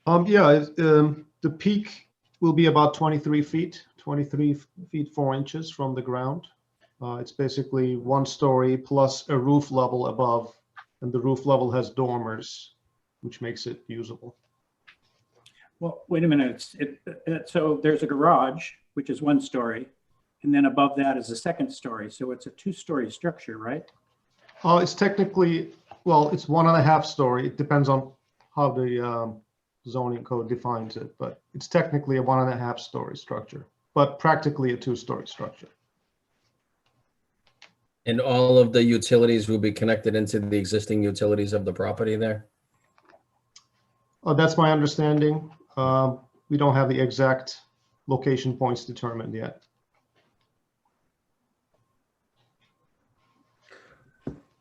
The peak will be about 23 feet, 23 feet 4 inches from the ground. It's basically 1 story plus a roof level above, and the roof level has dormers, which makes it usable. Well, wait a minute. So there's a garage, which is 1 story, and then above that is a 2nd story. So it's a 2-story structure, right? It's technically, well, it's 1.5 story. It depends on how the zoning code defines it, but it's technically a 1.5 story structure, but practically a 2-story structure. And all of the utilities will be connected into the existing utilities of the property there? That's my understanding. We don't have the exact location points determined yet.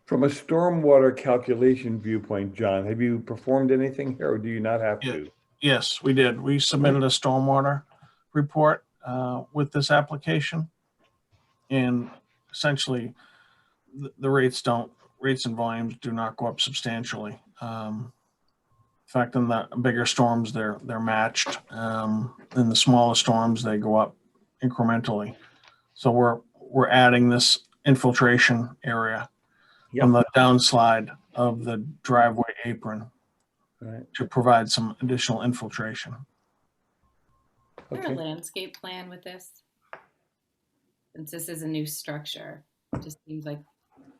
From a stormwater calculation viewpoint, John, have you performed anything here or do you not have to? Yes, we did. We submitted a stormwater report with this application. And essentially, the rates and volumes do not go up substantially. In fact, in the bigger storms, they're matched. In the smaller storms, they go up incrementally. So we're adding this infiltration area on the downslide of the driveway apron to provide some additional infiltration. Is there a landscape plan with this? Since this is a new structure, it just seems like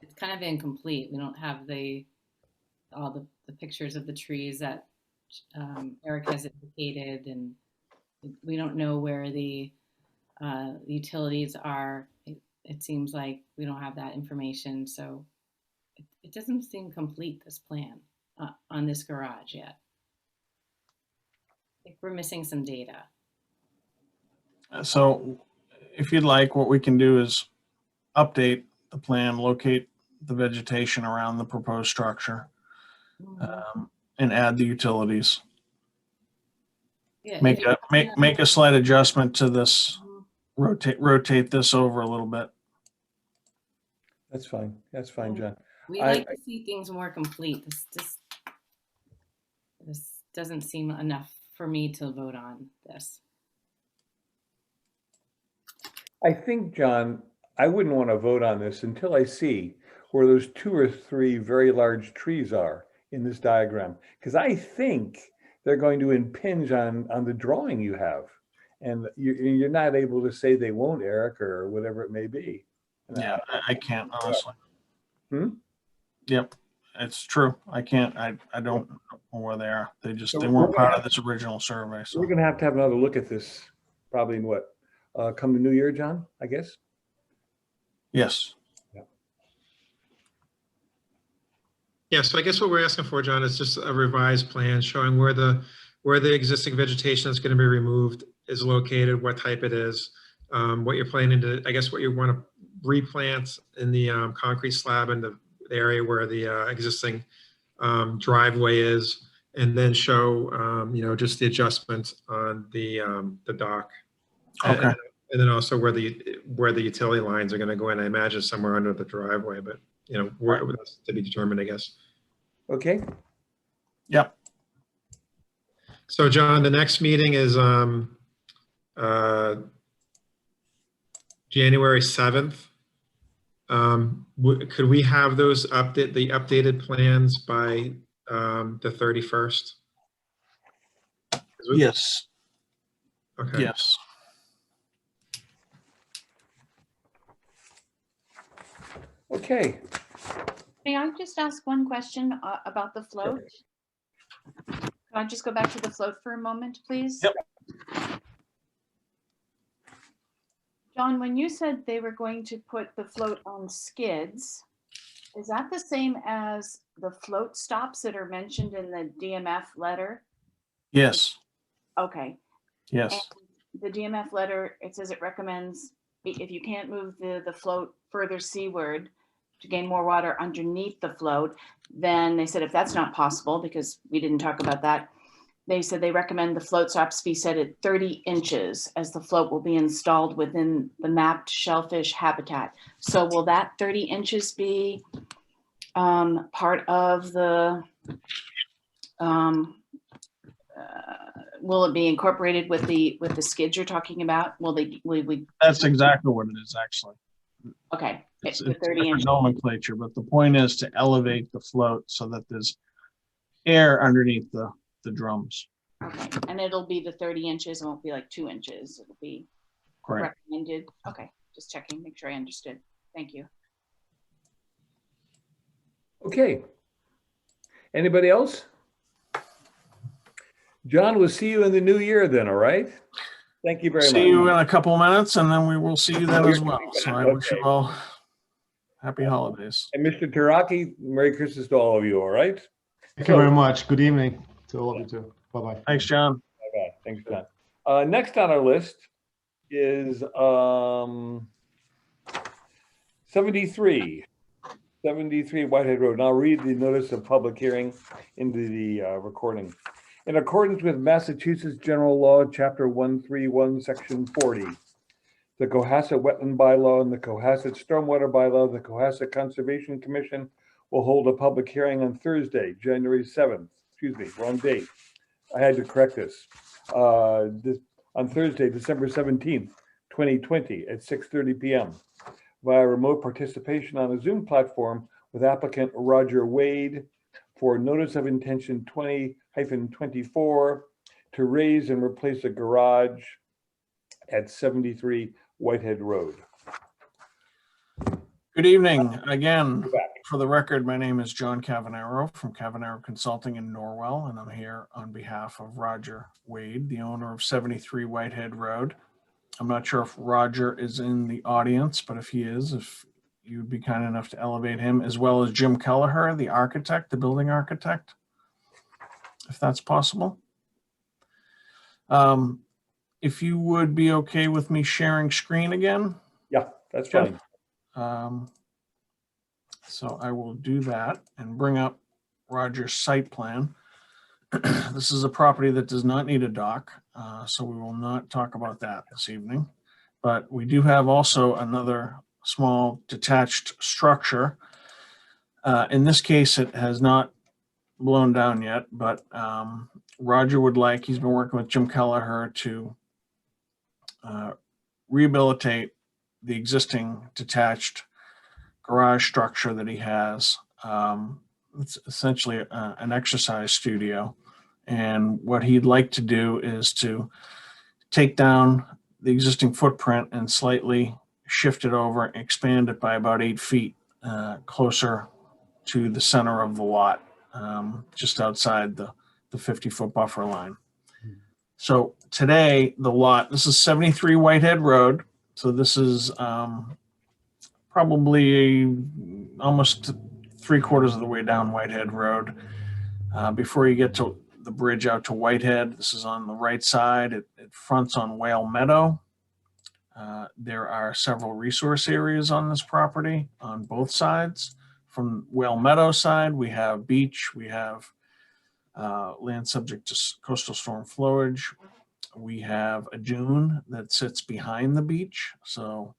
it's kind of incomplete. We don't have all the pictures of the trees that Eric has indicated, and we don't know where the utilities are. It seems like we don't have that information, so it doesn't seem complete, this plan on this garage yet. I think we're missing some data. So if you'd like, what we can do is update the plan, locate the vegetation around the proposed structure, and add the utilities. Yeah, Make a slight adjustment to this, rotate this over a little bit. That's fine. That's fine, John. We like to see things more complete. This doesn't seem enough for me to vote on this. I think, John, I wouldn't want to vote on this until I see where those 2 or 3 very large trees are in this diagram, because I think they're going to impinge on the drawing you have. And you're not able to say they won't, Eric, or whatever it may be. And Yeah, I can't honestly. Hmm? Yep, it's true. I can't, I don't know where they are. They So they we're weren't gonna part of this original survey, so. We're gonna have another look at this probably in what, come the new year, John, I guess? Yes, Yeah, so I guess what we're asking for, John, is just a revised plan showing where the existing vegetation that's going to be removed is located, what type it is, what you're planning to, I guess what you want to replant in the concrete slab in the area where the existing driveway is, and then show, just the adjustments on the dock. okay. And then also where the utility lines are going to go in, I imagine somewhere under the driveway, but where that's to be determined, I guess. Okay, Yep, So John, the next meeting is January 7th. Could we have those the updated plans by the 31st? yes, Okay. yes. okay. May I just ask one question about the float? Can I just go back to the float for a moment, please? Yep. John, when you said they were going to put the float on skids, is that the same as the float stops that are mentioned in the DMF letter? Yes, Okay. yes, And the DMF letter, it says it recommends if you can't move the float further seaward to gain more water underneath the float, then they said if that's not possible, because we didn't talk about that, they said they recommend the float stops be set at 30 inches as the float will be installed within the mapped shellfish habitat. So will that 30 inches be part of the, will it be incorporated with the skids you're talking about? Will we? that's exactly what it is, actually. Okay, It's the 30 different inch. nomenclature, but the point is to elevate the float so that there's air underneath the drums. Okay, and it'll be the 30 inches, it won't be like 2 inches, it'll be Correct. recommended. Okay, just checking, make sure I understood. Thank you. Okay. Anybody else? John, we'll see you in the new year then, all right? Thank you very much. See you in a couple minutes, and then we will see you then as well. So I wish you all happy holidays. And Mr. Teraki, Merry Christmas to all of you, all right? Thank you very much. Good evening to all of you too. Bye-bye. Thanks, John. Bye-bye. Thanks, John. Next on our list is 73 Whitehead Road. And I'll read the notice of public hearing into the recording. In accordance with Massachusetts General Law, Chapter 131, Section 40, the Cohasset Wetland Bylaw and the Cohasset Stormwater Bylaw, the Cohasset Conservation Commission will hold a public hearing on Thursday, January 7th. Excuse me, wrong date. I had to correct this. On Thursday, December 17th, 2020 at 6:30 p.m. via remote participation on a Zoom platform with applicant Roger Wade for notice of intention 20-24 to raise and replace a garage at 73 Whitehead Road. Good evening. Again, for the record, my name is John Cavanero from Cavanero Consulting in Norwell, and I'm here on behalf of Roger Wade, the owner of 73 Whitehead Road. I'm not sure if Roger is in the audience, but if he is, if you'd be kind enough to elevate him, as well as Jim Kelleher, the architect, the building architect, if that's possible. If you would be okay with me sharing screen again. Yeah, that's Jeff? fine. So I will do that and bring up Roger's site plan. This is a property that does not need a dock, so we will not talk about that this evening. But we do have also another small detached structure. In this case, it has not blown down yet, but Roger would like, he's been working with Jim Kelleher to rehabilitate the existing detached garage structure that he has. It's essentially an exercise studio. And what he'd like to do is to take down the existing footprint and slightly shift it over, expand it by about 8 feet closer to the center of the lot, just outside the 50-foot buffer line. So today, the lot, this is 73 Whitehead Road. So this is probably almost 3/4 of the way down Whitehead Road. Before you get to the bridge out to Whitehead, this is on the right side. It fronts on Whale Meadow. There are several resource areas on this property on both sides. From Whale Meadow side, we have beach, we have land subject to coastal storm flowage. We have a dune that sits behind the beach. So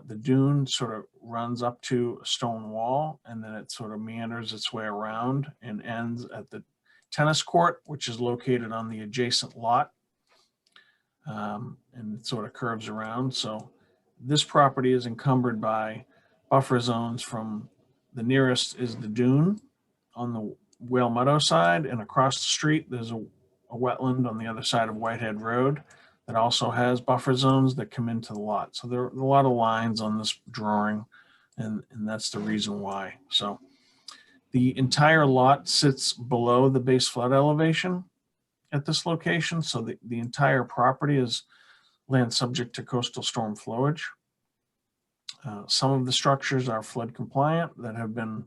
the dune sort of runs up to a stone wall, and then it sort of meanders its way around and ends at the tennis court, which is located on the adjacent lot. And it sort of curves around. So this property is encumbered by buffer zones. From the nearest is the dune on the Whale Meadow side, and across the street there's a wetland on the other side of Whitehead Road that also has buffer zones that come into the lot. So there are a lot of lines on this drawing, and that's the reason why. So the entire lot sits below the base flood elevation at this location. So the entire property is land subject to coastal storm flowage. Some of the structures are flood compliant that have been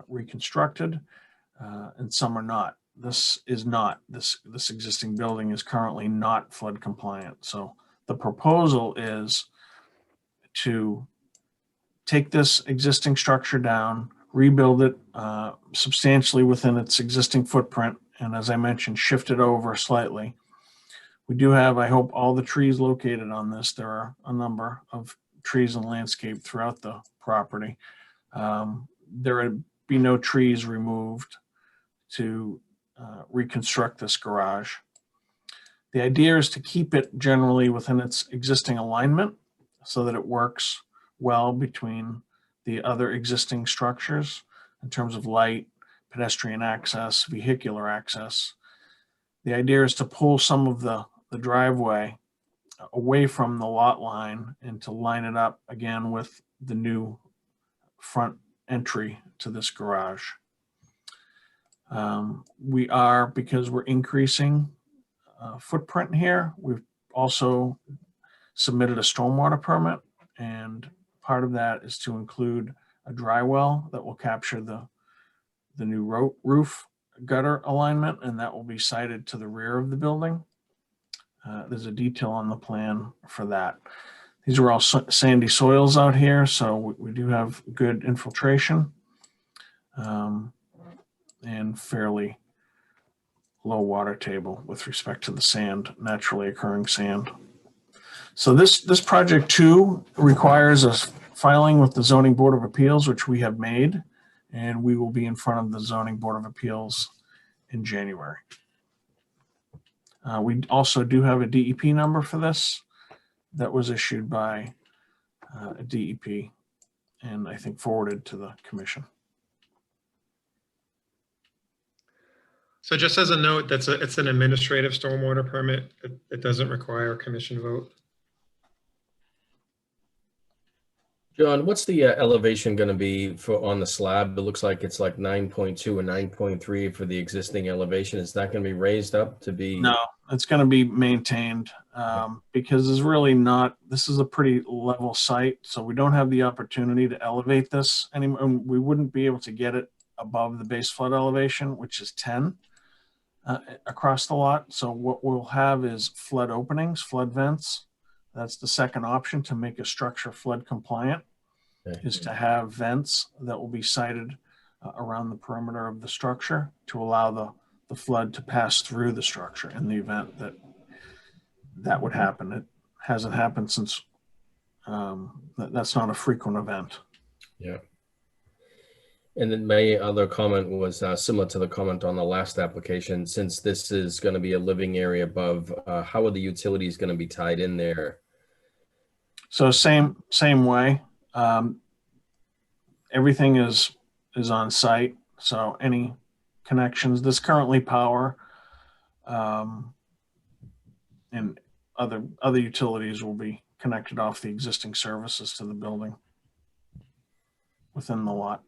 reconstructed, and some are not. This is not. This existing building is currently not flood compliant. So the proposal is to take this existing structure down, rebuild it substantially within its existing footprint, and as I mentioned, shift it over slightly. We do have, I hope, all the trees located on this. There are a number of trees and landscape throughout the property. There would be no trees removed to reconstruct this garage. The idea is to keep it generally within its existing alignment so that it works well between the other existing structures in terms of light, pedestrian access, vehicular access. The idea is to pull some of the driveway away from the lot line and to line it up again with the new front entry to this garage. We are, because we're increasing footprint here, we've also submitted a stormwater permit, and part of that is to include a dry well that will capture the new roof gutter alignment, and that will be sited to the rear of the building. There's a detail on the plan for that. These are all sandy soils out here, so we do have good infiltration and fairly low water table with respect to the sand, naturally occurring sand. So this project too requires a filing with the Zoning Board of Appeals, which we have made, and we will be in front of the Zoning Board of Appeals in January. We also do have a DEP number for this that was issued by a DEP and I think forwarded to the commission. So just as a note, it's an administrative stormwater permit. It doesn't require a commission vote. John, what's the elevation going to be for on the slab? It looks like it's like 9.2 and 9.3 for the existing elevation. Is that going to be raised up to be? No, it's going to be maintained because it's really not, this is a pretty level site. So we don't have the opportunity to elevate this anymore. And we wouldn't be able to get it above the base flood elevation, which is 10 across the lot. So what we'll have is flood openings, flood vents. That's the second option to make a structure flood compliant, is to have vents that will be sited around the perimeter of the structure to allow the flood to pass through the structure in the event that would happen. It hasn't happened since, that's not a frequent event. Yeah. And then my other comment was similar to the comment on the last application. Since this is going to be a living area above, how are the utilities going to be tied in there? So same way. Everything is on site. So any connections, there's currently power and other utilities will be connected off the existing services to the building within the lot.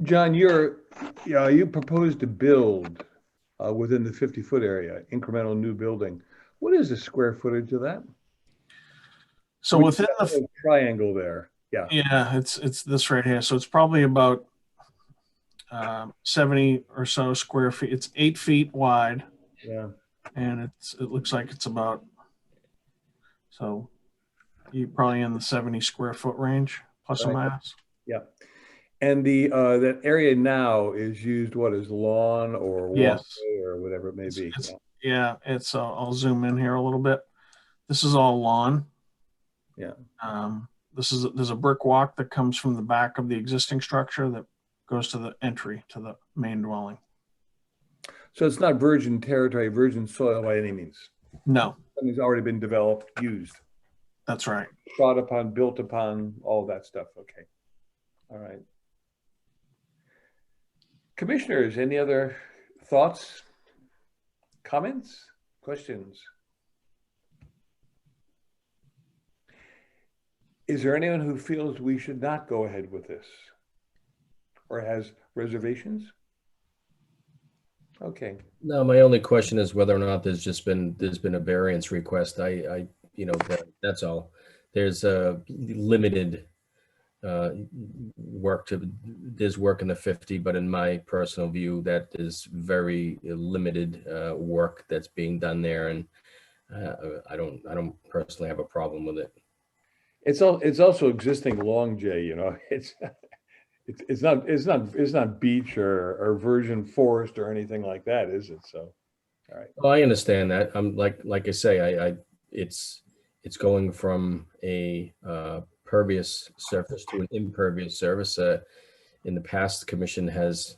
John, you proposed to build within the 50-foot area, incremental new building. What is the square footage of that? So within the triangle there, yeah. Yeah, it's this right here. So it's probably about 70 or so square feet. It's 8 feet wide, Yeah. and it looks like it's about, so you're probably in the 70 square foot range, plus or Right. minus. Yeah. And the that area now is used what, as lawn or Yes. walkway or whatever it may be. It's- Yeah. Yeah, it's I'll zoom in here a little bit. This is all lawn. Yeah. There's a brick walk that comes from the back of the existing structure that goes to the entry to the main dwelling. So it's not virgin territory, virgin soil by any means. No, Something's already been developed, used, that's right. thought upon, built upon, all that stuff. Okay. All right. Commissioners, any other thoughts, comments, questions? Is there anyone who feels we should not go ahead with this or has reservations? Okay. No, my only question is whether or not there's been a variance request. That's all. There's a limited there's work in the 50, but in my personal view, that is very limited work that's being done there, and I don't personally have a problem with it. It's also existing long, Jay, it's not beach or virgin forest or anything like that, is it? So, all right. Well, I understand that. I'm like I say, it's going from a pervious surface to an impervious surface. In the past, the commission has,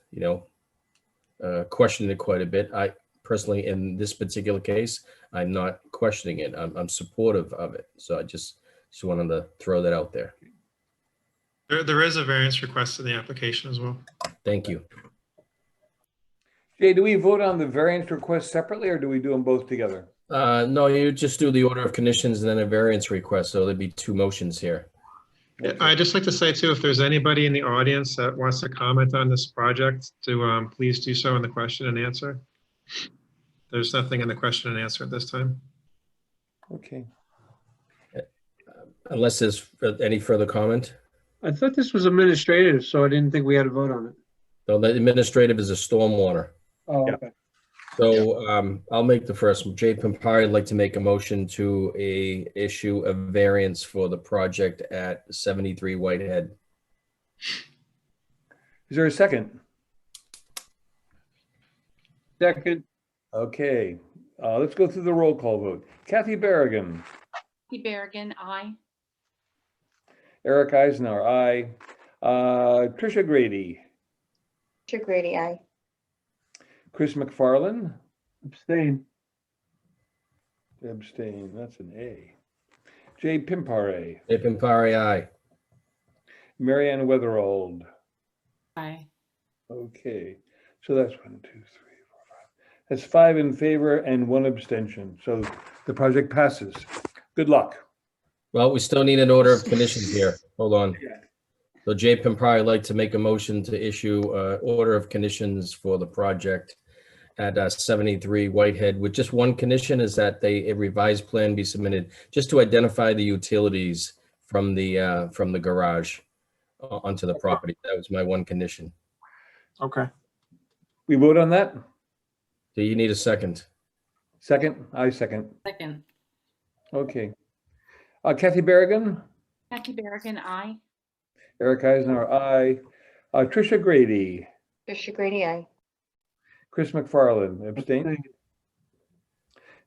questioned it quite a bit. I personally, in this particular case, I'm not questioning it. I'm supportive of it. So I just wanted to throw that out there. There is a variance request in the application as well. Thank you. Jay, do we vote on the variance request separately or do we do them both together? No, you just do the order of conditions and then a variance request. So there'd be two motions here. I'd just like to say too, if there's anybody in the audience that wants to comment on this project, to please do so in the question and answer. There's nothing in the question and answer at this time. Okay. Unless there's any further comment. I thought this was administrative, so I didn't think we had to vote on it. So the administrative is a stormwater. Oh, Yeah. okay. So I'll make the first one. Jay Pimpari would like to make a motion to issue a variance for the project at 73 Whitehead. Is there a second? Second, Okay. Let's go through the roll call vote. Kathy Berrigan, Kathy Berrigan, aye. Eric Eisenhower, aye. Trisha Grady, Trisha Grady, aye. Chris McFarland, abstain. abstain, that's an A. Jay Pimpare, Jay Pimpari, aye. Marianne Weatherald. Aye. Okay, so that's 1, 2, 3, 4, 5. That's 5 in favor and 1 abstention. So the project passes. Good luck. Well, we still need an order of conditions here. Hold on. So Jay Pimpari would like to make a motion to issue order of conditions for the project at 73 Whitehead with just one condition, is that a revised plan be submitted just to identify the utilities from the garage onto the property. That was my one condition. Okay. We vote on that? Do you need a second? Second? I second. Second. Okay. Kathy Berrigan, Kathy Berrigan, aye. Eric Eisenhower, aye. Trisha Grady, Trisha Grady, aye. Chris McFarland, abstain.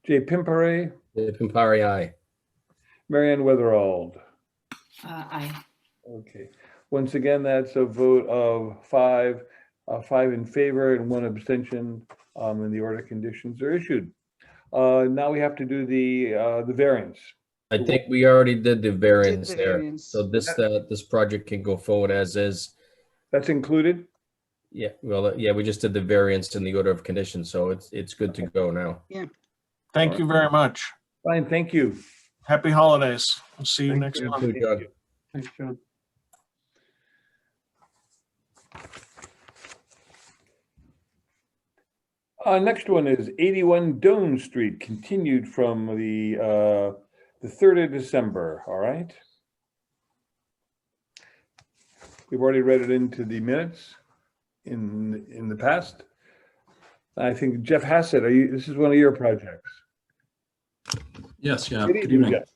Jay Pimpare, Jay Pimpari, aye. Marianne Weatherald. Aye. Okay. Once again, that's a vote of 5 in favor and 1 abstention, and the order conditions are issued. Now we have to do the variance. I think we already did the variance the there. variance. So this project can go forward as is. That's included? Yeah, well, yeah, we just did the variance in the order of conditions, so it's good to go now. Thank you very much. Fine, thank you. Happy holidays. We'll see you Thank next you. month. Thank you, John. Thanks, John. Next one is 81 Doan Street, continued from the 3rd of December, all right? We've already read it into the minutes in the past. I think Jeff Hassett, this is one of your projects. Yes, yeah, Good good evening, evening. Jeff.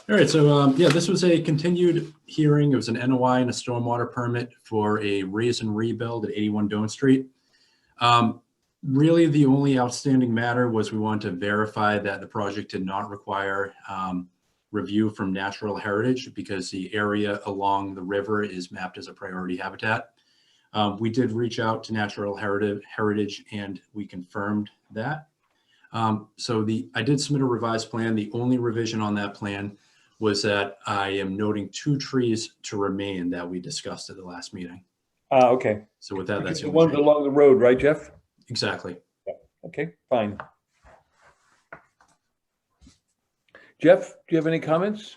All right, so yeah, this was a continued hearing. It was an NOI and a stormwater permit for a raise and rebuild at 81 Doan Street. Really, the only outstanding matter was we wanted to verify that the project did not require review from natural heritage because the area along the river is mapped as a priority habitat. We did reach out to natural heritage and we confirmed that. So I did submit a revised plan. The only revision on that plan was that I am noting 2 trees to remain that we discussed at the last meeting. Okay. So with that, that's The the ones only change. along the road, right, Jeff? Exactly. Okay, fine. Jeff, do you have any comments?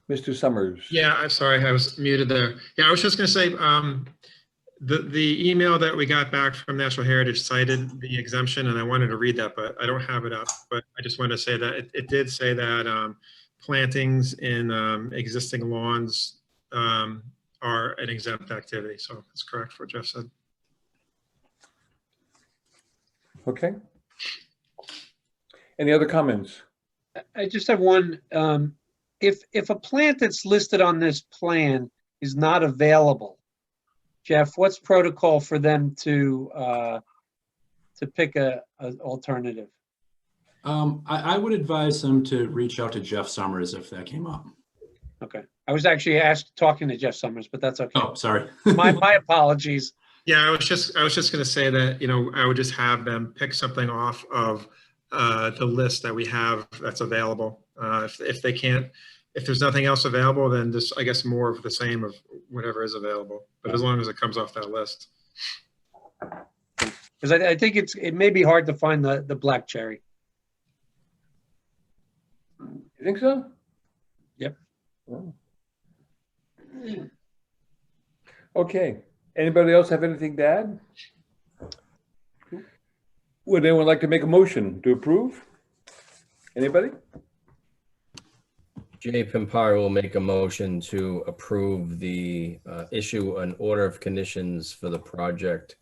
Mr. Summers? Yeah, I'm sorry, I was muted there. Yeah, I was just gonna say, the email that we got back from National Heritage cited the exemption, and I wanted to read that, but I don't have it up. But I just wanted to say that it did say that plantings in existing lawns are an exempt activity. So that's correct what Jeff said. Okay. Any other comments? I just have one. If a plant that's listed on this plan is not available, Jeff, what's protocol for them to pick an alternative? I would advise them to reach out to Jeff Summers if that came up. Okay, I was actually talking to Jeff Summers, but that's okay. Oh, sorry. My apologies. Yeah, I was just going to say that, I would just have them pick something off of the list that we have that's available. If they can't, if there's nothing else available, then just, I guess, more of the same of whatever is available. But as long as it comes off that list. Because I think it may be hard to find the black cherry. You think so? Yep. Oh. Okay. Anybody else have anything to add? Would anyone like to make a motion to approve? Anybody? Jay Pimpar will make a motion to approve the issue an order of conditions for the project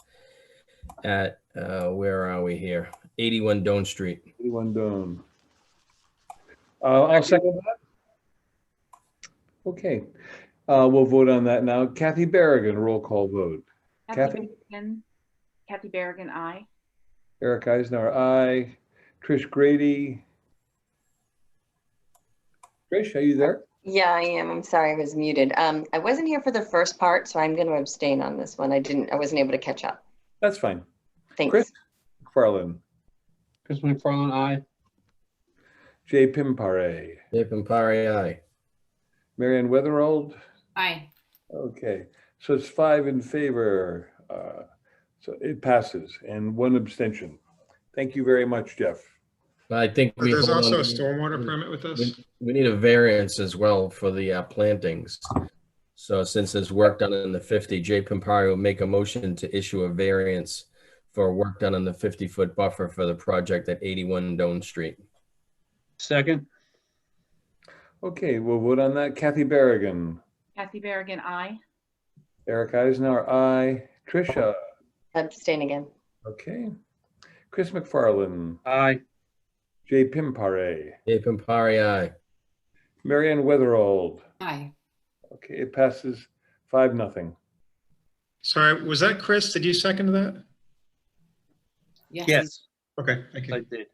at, where are we here? 81 Doan Street. 81 Doan. I'll second that. Okay. We'll vote on that now. Kathy Berrigan, roll call vote. Kathy? Kathy Berrigan, aye. Eric Eisner, aye. Trish Grady. Trish, are you there? Yeah, I am. I'm sorry, I was muted. I wasn't here for the first part, so I'm going to abstain on this one. I wasn't able to catch up. That's fine. Thanks. Chris McFarland. Chris McFarland, aye. Jay Pimpare. Jay Pimpar, aye. Marianne Weatherold. Aye. Okay, so it's 5 in favor. So it passes and 1 abstention. Thank you very much, Jeff. I think But we there's hold also on- a stormwater permit with this. We need a variance as well for the plantings. So since there's work done in the 50, Jay Pimpari will make a motion to issue a variance for work done in the 50-foot buffer for the project at 81 Doan Street. Second. Okay, we'll vote on that. Kathy Berrigan. Kathy Berrigan, aye. Eric Eisner, aye. Tricia. Abstain again. Okay. Chris McFarland. Aye. Jay Pimpare. Jay Pimpari, aye. Marianne Weatherold. Aye. Okay, it passes 5-0. Sorry, was that Chris? Did you second that? Yes. Okay, thank I you. did.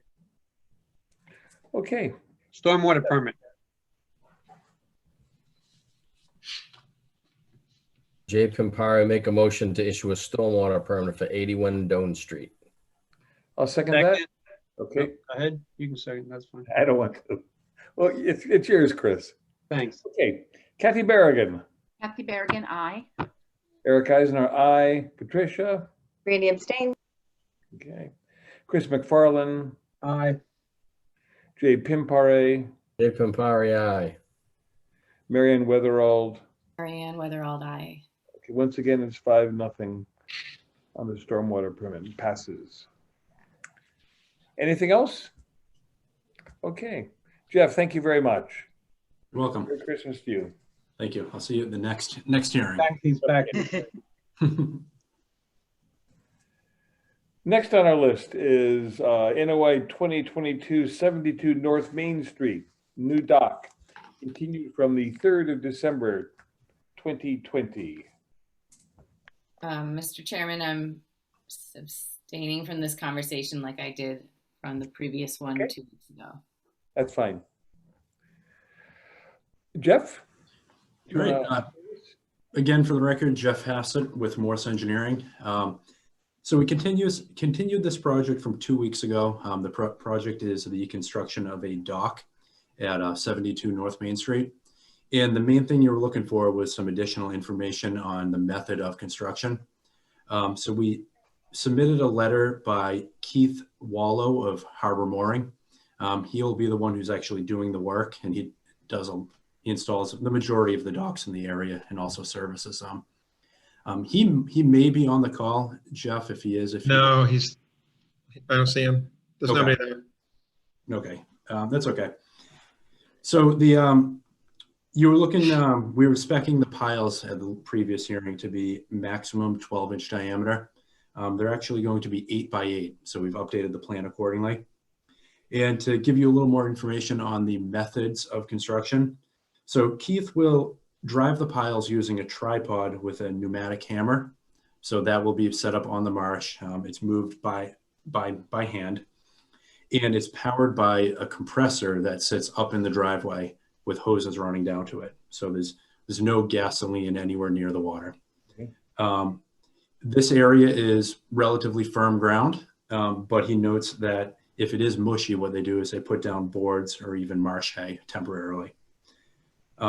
Okay, Stormwater permit. Jay Pimpari make a motion to issue a stormwater permit for 81 Doan Street. I'll second that. Second. Okay, Go ahead. You can second. That's fine. I don't want to. Well, it's yours, Chris. Thanks. Okay, Kathy Berrigan. Kathy Berrigan, aye. Eric Eisner, aye. Patricia. Randy abstain. Okay. Chris McFarland, Aye. Jay Pimpare, Dave Pimpari, aye. Marianne Weatherald. Marianne Weatherald, aye. Okay, once again, it's 5-0 on the stormwater permit. Passes. Anything else? Okay. Jeff, thank you very much. You're welcome. Merry Christmas to you. Thank you. I'll see you at the next hearing. He's back. Next on our list is NOI 2022-72 North Main Street, new dock, continued from the 3rd of December, 2020. Mr. Chairman, I'm abstaining from this conversation like I did from the previous one Okay. 2 weeks ago. That's fine. Jeff? Do you Great. wanna- Again, for the record, Jeff Hassett with Morse Engineering. So we continued this project from 2 weeks ago. The project is the construction of a dock at 72 North Main Street. And the main thing you were looking for was some additional information on the method of construction. So we submitted a letter by Keith Wallow of Harbor Mooring. He'll be the one who's actually doing the work, and he installs the majority of the docks in the area and also services them. He may be on the call, Jeff, if he is. No, I don't see him. There's Okay. nobody there. Okay, that's okay. So you were looking, we were speccing the piles at the previous hearing to be maximum 12-inch diameter. They're actually going to be 8 by 8, so we've updated the plan accordingly. And to give you a little more information on the methods of construction, so Keith will drive the piles using a tripod with a pneumatic hammer. So that will be set up on the marsh. It's moved by hand, and it's powered by a compressor that sits up in the driveway with hoses running down to it. So there's no gasoline anywhere near the water. Okay. This area is relatively firm ground, but he notes that if it is mushy, what they do is they put down boards or even marsh hay temporarily.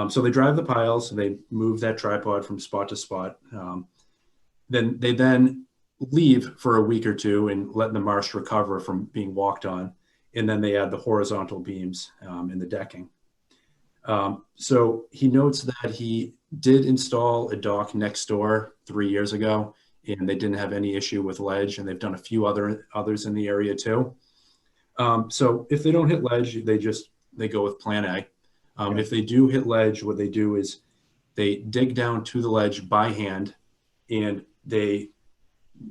So they drive the piles, they move that tripod from spot to spot. Then they leave for a week or two and let the marsh recover from being walked on. And then they add the horizontal beams in the decking. So he notes that he did install a dock next door 3 years ago, and they didn't have any issue with ledge, and they've done a few others in the area too. So if they don't hit ledge, they go with plan A. If they do hit ledge, what they do is they dig down to the ledge by hand, and they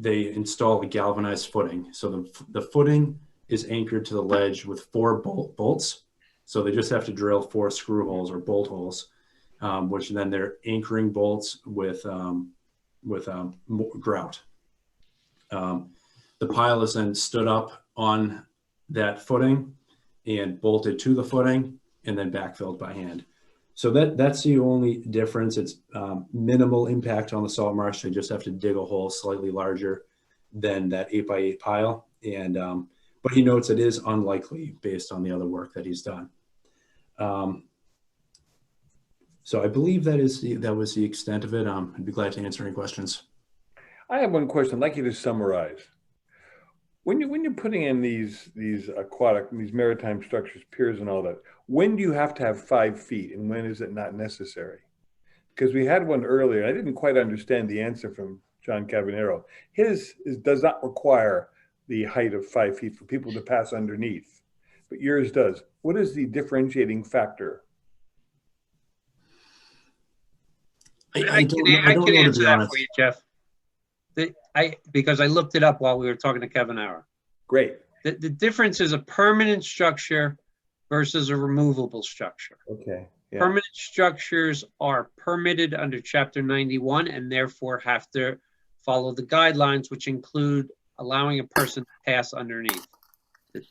install a galvanized footing. So the footing is anchored to the ledge with 4 bolts. So they just have to drill 4 screw holes or bolt holes, which then they're anchoring bolts with grout. The pile is then stood up on that footing and bolted to the footing and then backfilled by hand. So that's the only difference. It's minimal impact on the salt marsh. They just have to dig a hole slightly larger than that 8 by 8 pile. And but he notes it is unlikely based on the other work that he's done. So I believe that was the extent of it. I'd be glad to answer any questions. I have one question. I'd like you to summarize. When you're putting in these aquatic, these maritime structures, piers and all that, when do you have to have 5 feet and when is it not necessary? Because we had one earlier. I didn't quite understand the answer from John Cavanero. His does not require the height of 5 feet for people to pass underneath, but yours does. What is the differentiating factor? I can answer that for you, Jeff. Because I looked it up while we were talking to Kevin Hour. Great. The difference is a permanent structure versus a removable structure. Okay. Yeah. Permanent structures are permitted under Chapter 91 and therefore have to follow the guidelines, which include allowing a person to pass underneath. The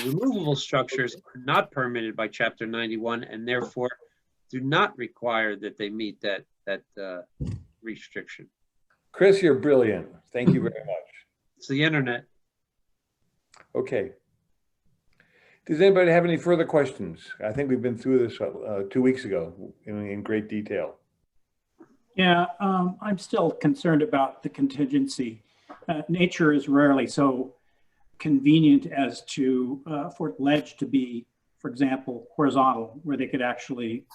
removable structures are not permitted by Chapter 91 and therefore do not require that they meet that restriction. Chris, you're brilliant. Thank you very much. It's the internet. Okay. Does anybody have any further questions? I think we've been through this 2 weeks ago in great detail. Yeah, I'm still concerned about the contingency. nature is rarely so convenient as to, for ledge to be, for example, horizontal, where they could actually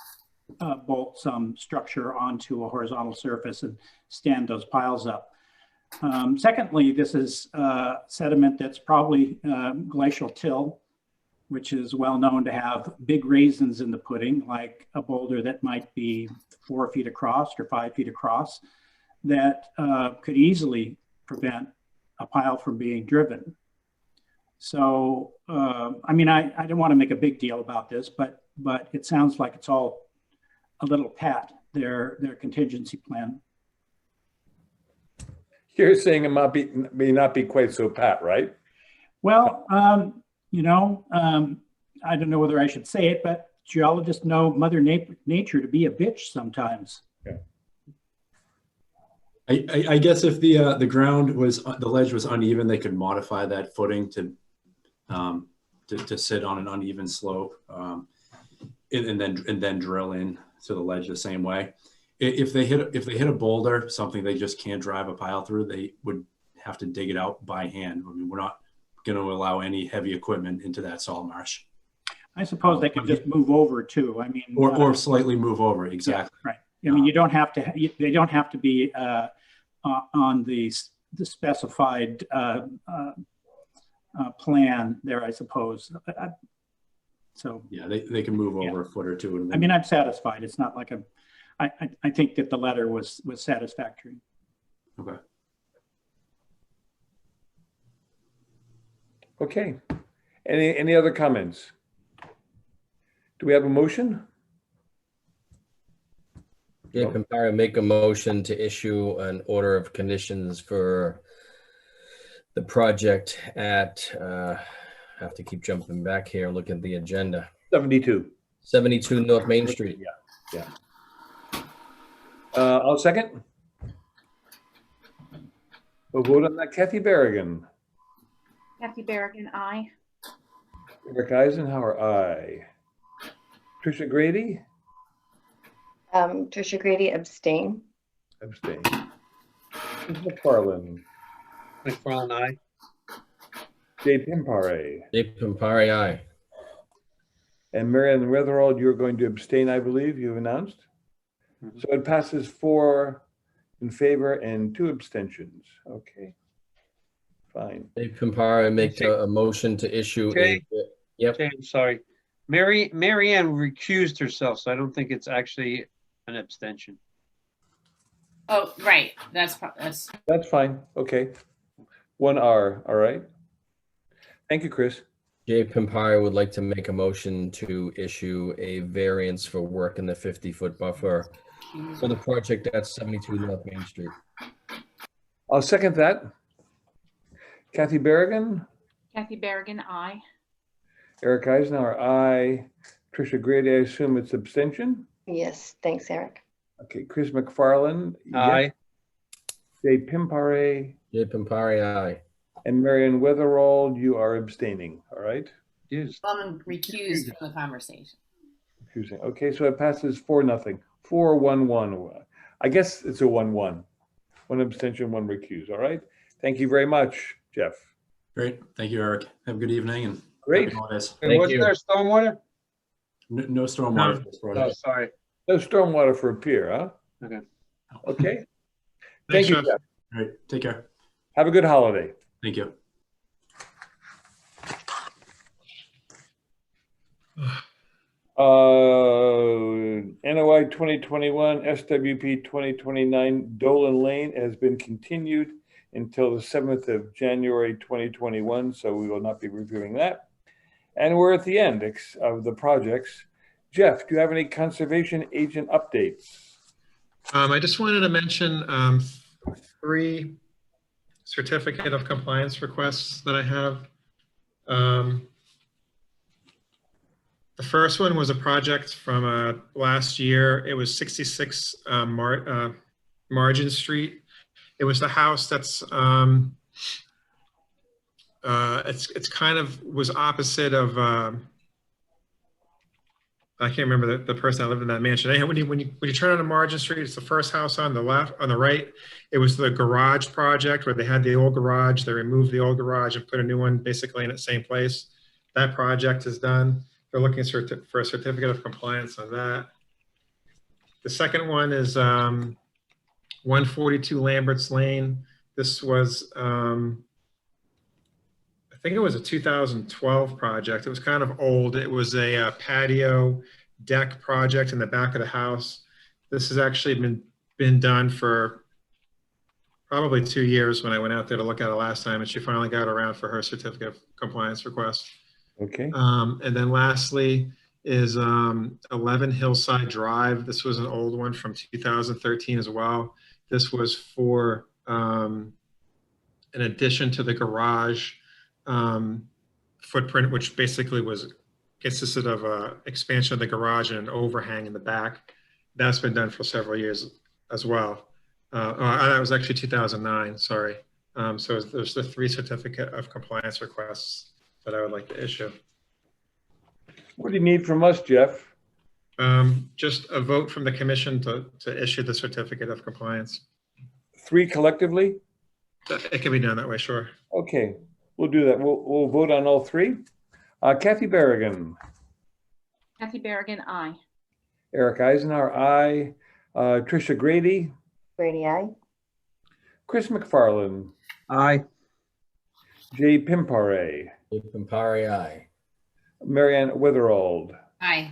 bolt some structure onto a horizontal surface and stand those piles up. Secondly, this is sediment that's probably glacial till, which is well known to have big raisins in the pudding, like a boulder that might be 4 feet across or 5 feet across, that could easily prevent a pile from being driven. So, I mean, I don't want to make a big deal about this, but it sounds like it's all a little pat, their contingency plan. You're saying it may not be quite so pat, right? Well, you know, I don't know whether I should say it, but geologists know Mother Nature to be a bitch sometimes. Yeah. I guess if the ground was, the ledge was uneven, they could modify that footing to sit on an uneven slope, and then drill in to the ledge the same way. If they hit a boulder, something they just can't drive a pile through, they would have to dig it out by hand. I mean, we're not going to allow any heavy equipment into that salt marsh. I suppose they could just move over too. I mean, or slightly move over. Exactly. Yeah, right. I mean, you don't have to. They don't have to be on the specified plan there, I suppose. So yeah, they can move over a foot or two. And I mean, I'm satisfied. It's not like I think that the letter was satisfactory. Okay. Okay. Any other comments? Do we have a motion? Yeah, Pimpari, make a motion to issue an order of conditions for the project at, have to keep jumping back here, look at the agenda. 72. 72 North Main Street. Yeah. I'll second. We'll vote on that. Kathy Berrigan. Kathy Berrigan, aye. Eric Eisenhower, aye. Tricia Grady? Tricia Grady, abstain. Abstain. McFarland. McFarland, aye. Jay Pimpare. Jay Pimpari, aye. And Marianne Weatherald, you're going to abstain, I believe, you've announced. So it passes 4 in favor and 2 abstentions. Okay. Fine. Jay Pimpari, make a motion to issue. Jay? Yep. Okay, I'm sorry. Marianne recused herself, so I don't think it's actually an abstention. Oh, right. That's That's fine. Okay. 1 R. All right. Thank you, Chris. Jay Pimpari would like to make a motion to issue a variance for work in the 50-foot buffer for the project at 72 North Main Street. I'll second that. Kathy Berrigan, Kathy Berrigan, aye. Eric Eisenhower, aye. Tricia Grady, I assume it's abstention. Yes, thanks, Eric. Okay, Chris McFarland. Aye. Jay Pimpare. Jay Pimpari, aye. And Marianne Weatherald, you are abstaining, all right? Yes. I'm recused from the conversation. Excusing. Okay, so it passes 4-0. 4-1-1. I guess it's a 1-1. 1 abstention, 1 recuse, all right? Thank you very much, Jeff. Great. Thank you, Eric. Have a good evening and Great. happy holidays. Thank Wasn't you. there stormwater? No stormwater for this Oh, project. sorry. No stormwater for a pier, huh? Okay. Okay. Thanks, Thank you, Jeff. Jeff. All right. Take care. Have a good holiday. Thank you. NOI 2021, SWP 2029, Dolan Lane has been continued until the 7th of January 2021, so we will not be reviewing that. And we're at the end of the projects. Jeff, do you have any conservation agent updates? I just wanted to mention 3 certificate of compliance requests that I have. The first one was a project from last year. It was 66 Margin Street. It was the house that's it's kind of was opposite of I can't remember the person that lived in that mansion. Anyhow, when you turn on Margin Street, it's the first house on the left, on the right. It was the garage project where they had the old garage. They removed the old garage and put a new one basically in the same place. That project is done. They're looking for a certificate of compliance on that. The second one is 142 Lambert's Lane. This was, I think it was a 2012 project. It was kind of old. It was a patio deck project in the back of the house. This has actually been done for probably 2 years when I went out there to look at it last time, and she finally got around for her certificate of compliance request. Okay. And then lastly is 11 Hillside Drive. This was an old one from 2013 as well. This was for an addition to the garage footprint, which basically consisted of an expansion of the garage and an overhang in the back. That's been done for several years as well. That was actually 2009, sorry. So there's the 3 certificate of compliance requests that I would like to issue. What do you need from us, Jeff? Just a vote from the commission to issue the certificate of compliance. 3 collectively? It can be done that way, sure. Okay, we'll do that. We'll vote on all 3. Kathy Berrigan, Kathy Berrigan, aye. Eric Eisenhower, aye. Tricia Grady, Grady, aye. Chris McFarland, Aye. Jay Pimpare, Pimpari, aye. Marianne Witherald. Aye.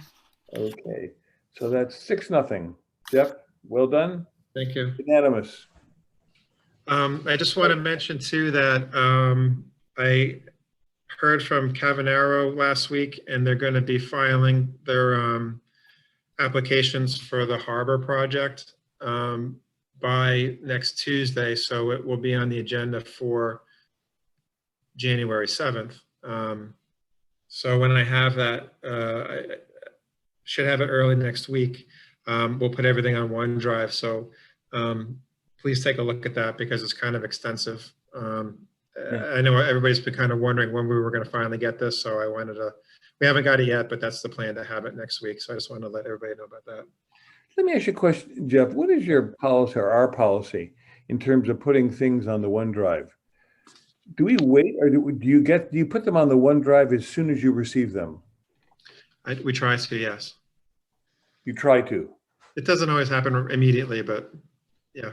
Okay, so that's 6-0. Jeff, well done. Thank you. Unanimous. I just want to mention too that I heard from Cavanero last week, and they're going to be filing their applications for the harbor project by next Tuesday. So it will be on the agenda for January 7th. So when I have that, I should have it early next week. We'll put everything on OneDrive. So please take a look at that because it's kind of extensive. I know everybody's been kind of wondering when we were going to finally get this. So I wanted to, we haven't got it yet, but that's the plan to have it next week. So I just wanted to let everybody know about that. Let me ask you a question, Jeff. What is your policy or our policy in terms of putting things on the OneDrive? Do we wait, or do you put them on the OneDrive as soon as you receive them? We try to, yes. You try to. It doesn't always happen immediately, but yeah.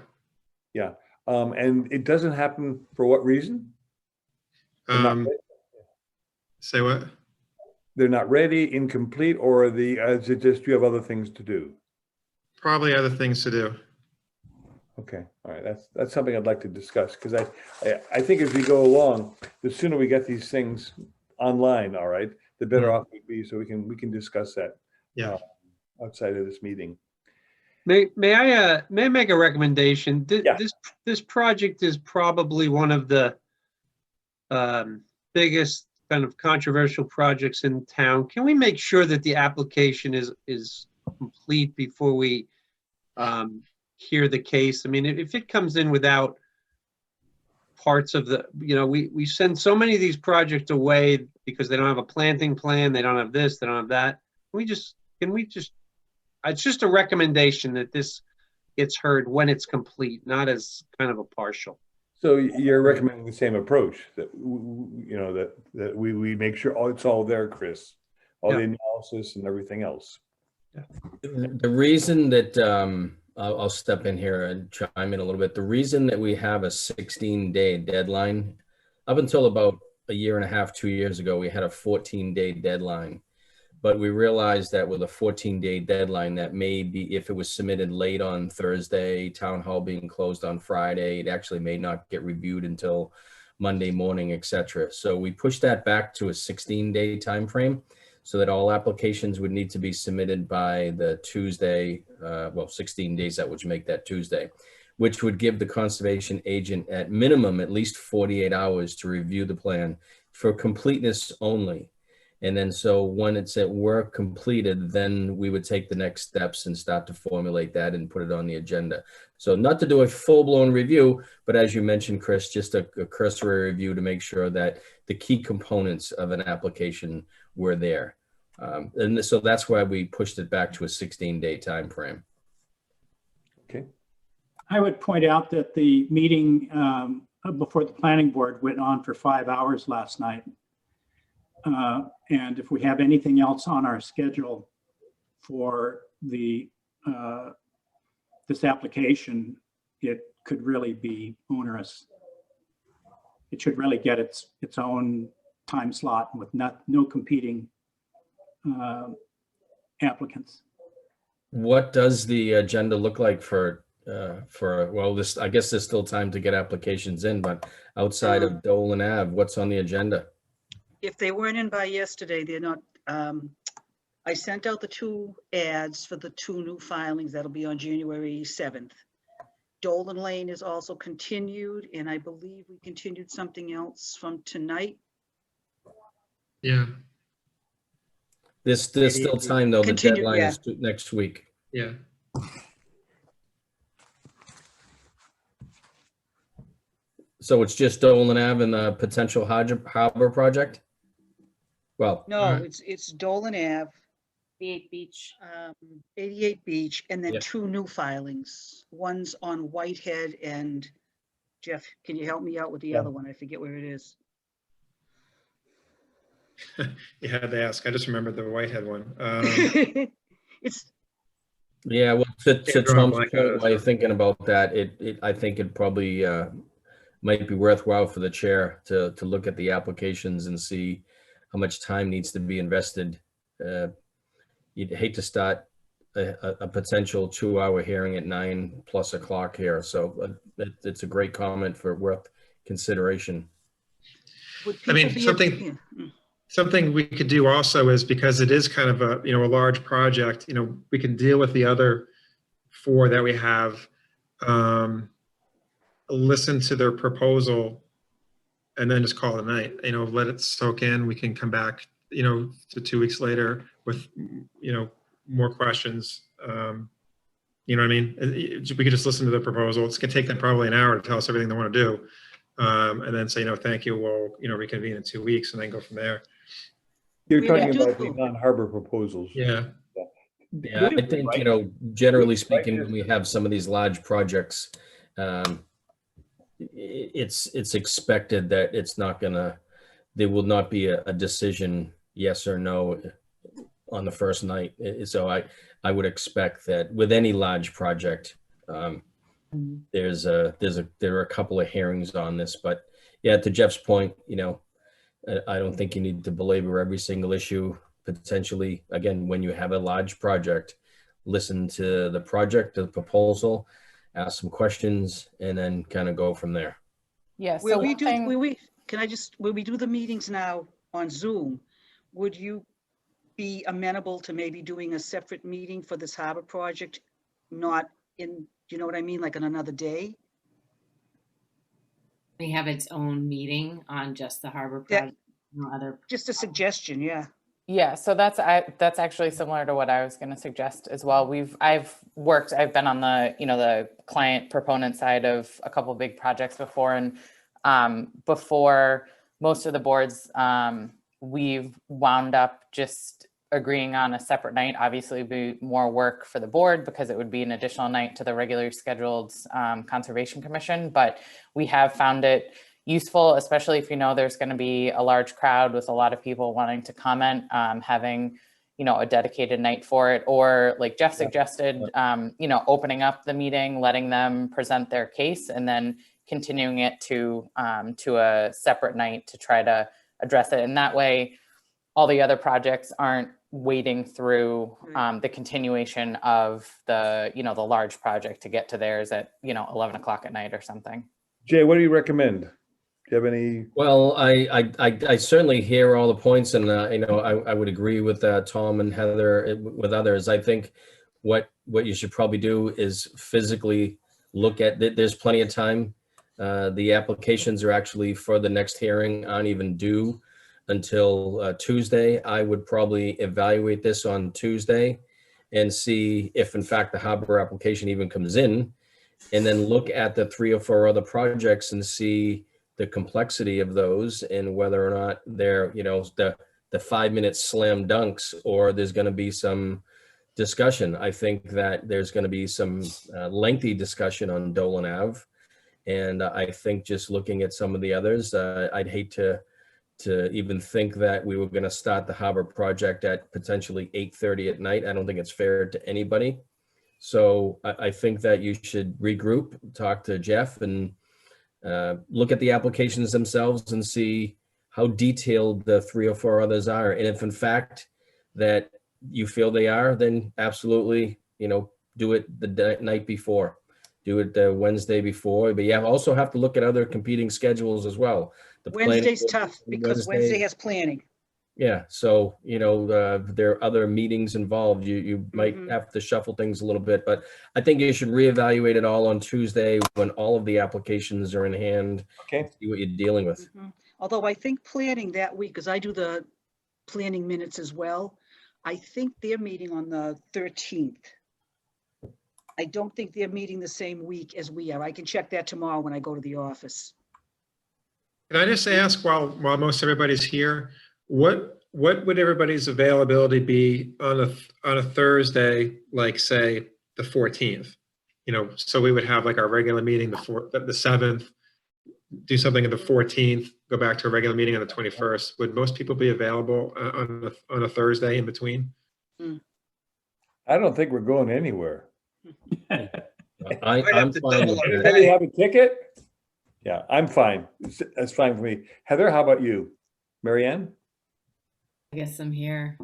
Yeah. And it doesn't happen for what reason? Say what? They're not ready, incomplete, or is it just you have other things to do? Probably other things to do. Okay, all right. That's something I'd like to discuss because I think as we go along, the sooner we get these things online, all right, the better off we'd be. So we can discuss that. Yeah. Outside of this meeting. May I make a recommendation? Yeah. This project is probably one of the biggest kind of controversial projects in town. Can we make sure that the application is complete before we hear the case? I mean, if it comes in without parts of the, we send so many of these projects away because they don't have a planting plan, they don't have this, they don't have that. Can we just, it's just a recommendation that this gets heard when it's complete, not as kind of a partial. So you're recommending the same approach that that we make sure it's all there, Chris, all the analysis and everything else. Yeah. The reason that I'll step in here and chime in a little bit. The reason that we have a 16-day deadline, up until about a year and a half, 2 years ago, we had a 14-day deadline. But we realized that with a 14-day deadline, that maybe if it was submitted late on Thursday, town hall being closed on Friday, it actually may not get reviewed until Monday morning, et cetera. So we pushed that back to a 16-day time frame so that all applications would need to be submitted by the Tuesday, 16 days that would make that Tuesday, which would give the conservation agent at minimum at least 48 hours to review the plan for completeness only. And then so when it's at work completed, then we would take the next steps and start to formulate that and put it on the agenda. So not to do a full-blown review, but as you mentioned, Chris, just a cursory review to make sure that the key components of an application were there. And so that's why we pushed it back to a 16-day time frame. Okay. I would point out that the meeting before the planning board went on for 5 hours last night. And if we have anything else on our schedule for the this application, it could really be onerous. It should really get its own time slot with no competing applicants. What does the agenda look like for well, this, I guess there's still time to get applications in, but outside of Dolan Ave, what's on the agenda? If they weren't in by yesterday, they're not, I sent out the 2 ads for the 2 new filings that'll be on January 7th. Dolan Lane is also continued, and I believe we continued something else from tonight. Yeah, There's still time though, the Continue, deadline yeah. is next week. yeah. So it's just Dolan Ave and the potential harbor project? Well, No, Alright. it's Dolan Ave, 88 Beach. 88 Beach, and then Yeah. 2 new filings. One's on Whitehead, and Jeff, can you help me out with the Yeah. other one? I forget where it is. You had to ask. I just remembered the Whitehead one. It's, yeah, well, to Can't draw a Tom's blank point, on it, while you're so. thinking about that, I think it probably might be worthwhile for the chair to look at the applications and see how much time needs to be invested. You'd hate to start a potential 2-hour hearing at 9+ o'clock here. So it's a great comment worth consideration. would I mean, people be- something- yeah. Something we could do also is, because it is kind of a, a large project, we can deal with the other 4 that we have, listen to their proposal and then just call it a night, let it soak in. We can come back, to 2 weeks later with, more questions. You know what I mean? We could just listen to the proposal. It's gonna take them probably an hour to tell us everything they want to do. And then say, thank you, we'll, reconvene in 2 weeks and then go from there. You're We talking do about the go- non-harbor proposals. Yeah. Yeah, I think, generally speaking, when we have some of these large projects, it's expected that it's not gonna, there will not be a decision, yes or no, on the first night. So I would expect that with any large project, there are a couple of hearings on this, but yeah, to Jeff's point, I don't think you need to belabor every single issue. Potentially, again, when you have a large project, listen to the project, the proposal, ask some questions, and then kind of go from there. Yeah, Will so we one do, thing, will we do the meetings now on Zoom? Would you be amenable to maybe doing a separate meeting for this harbor project? Not in, you know what I mean, like on another day? We have its own meeting on just the harbor Yeah. project, no other. Just a suggestion, yeah. yeah, so that's actually similar to what I was going to suggest as well. I've been on the, the client proponent side of a couple of big projects before, and before most of the boards, we've wound up just agreeing on a separate night. Obviously, it'd be more work for the board because it would be an additional night to the regularly scheduled Conservation Commission, but we have found it useful, especially if there's going to be a large crowd with a lot of people wanting to comment, having a dedicated night for it, or like Jeff suggested, opening up the meeting, letting them present their case, and then continuing it to a separate night to try to address it. And that way, all the other projects aren't wading through the continuation of the the large project to get to theirs at 11 o'clock at night or something. Jay, what do you recommend? Do you have any? Well, I certainly hear all the points, and I would agree with Tom and Heather with others. I think what you should probably do is physically look at. There's plenty of time. The applications are actually for the next hearing aren't even due until Tuesday. I would probably evaluate this on Tuesday and see if in fact the harbor application even comes in, and then look at the 3 or 4 other projects and see the complexity of those and whether or not they're, the the 5-minute slam dunks, or there's going to be some discussion. I think that there's going to be some lengthy discussion on Dolan Ave. And I think just looking at some of the others, I'd hate to even think that we were going to start the harbor project at potentially 8:30 at night. I don't think it's fair to anybody. So I think that you should regroup, talk to Jeff, and look at the applications themselves and see how detailed the 3 or 4 others are. And if in fact that you feel they are, then absolutely, do it the night before. Do it the Wednesday before, but you also have to look at other competing schedules as well. The planning Wednesday's board tough because Wednesday has planning. Yeah, so, there are other meetings involved. You might have to shuffle things a little bit, but I think you should reevaluate it all on Tuesday when all of the applications are in hand. Okay. See what you're dealing with. Although I think planning that week, because I do the planning minutes as well, I think they're meeting on the 13th. I don't think they're meeting the same week as we are. I can check that tomorrow when I go to the office. Can I just ask, while most everybody's here, what would everybody's availability be on a Thursday, like say the 14th? So we would have like our regular meeting the 7th, do something on the 14th, go back to a regular meeting on the 21st. Would most people be available on a Thursday in between? I don't think we're going anywhere. I'm have to fine double with our that. Heather, you have a ticket? Yeah, I'm fine. That's fine for me. Heather, how about you? Marianne? I guess I'm here.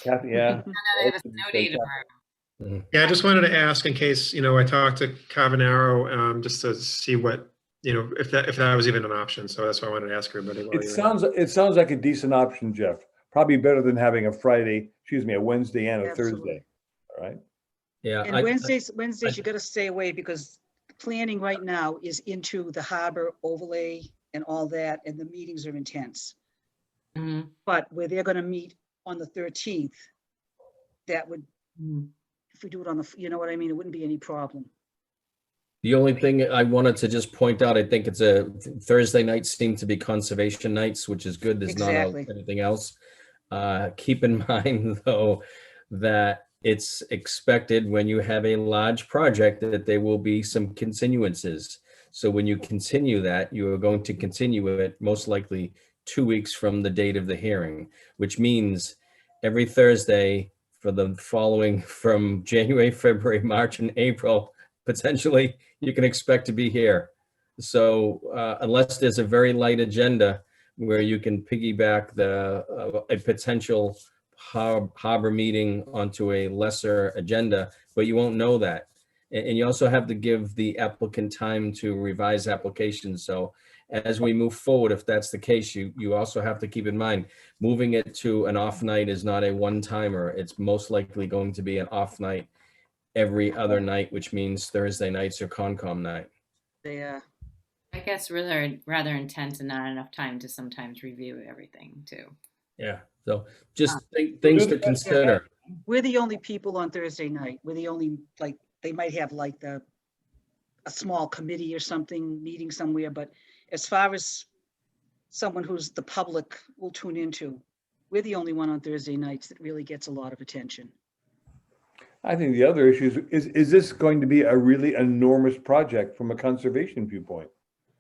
Kathy, yeah. I have a snow day tomorrow. Yeah, I just wanted to ask in case, I talked to Cavanaro, just to see what, if that was even an option. So that's why I wanted to ask everybody. It sounds like a decent option, Jeff. Probably better than having a Wednesday and a Absolutely. Thursday. All right. Yeah. And Wednesdays, you got to stay away because planning right now is into the harbor overlay and all that, and the meetings are intense. But where they're going to meet on the 13th, that would, if we do it on the, you know what I mean, it wouldn't be any problem. The only thing I wanted to just point out, I think it's a Thursday nights seem to be conservation nights, which is good. There's Exactly. not anything else. Keep in mind though, that it's expected when you have a large project that there will be some continuances. So when you continue that, you are going to continue it most likely 2 weeks from the date of the hearing, which means every Thursday for the following from January, February, March, and April, potentially you can expect to be here. So unless there's a very light agenda where you can piggyback a potential harbor meeting onto a lesser agenda, but you won't know that. And you also have to give the applicant time to revise applications. So as we move forward, if that's the case, you also have to keep in mind, moving it to an off night is not a one-timer. It's most likely going to be an off night every other night, which means Thursday nights or Concom night. I guess rather intense and not enough time to sometimes review everything too. Yeah, so just things to consider. We're the only people on Thursday night. We're the only, like, they might have like a small committee or something meeting somewhere, but as far as someone who's the public will tune into, we're the only one on Thursday nights that really gets a lot of attention. I think the other issue is this going to be a really enormous project from a conservation viewpoint?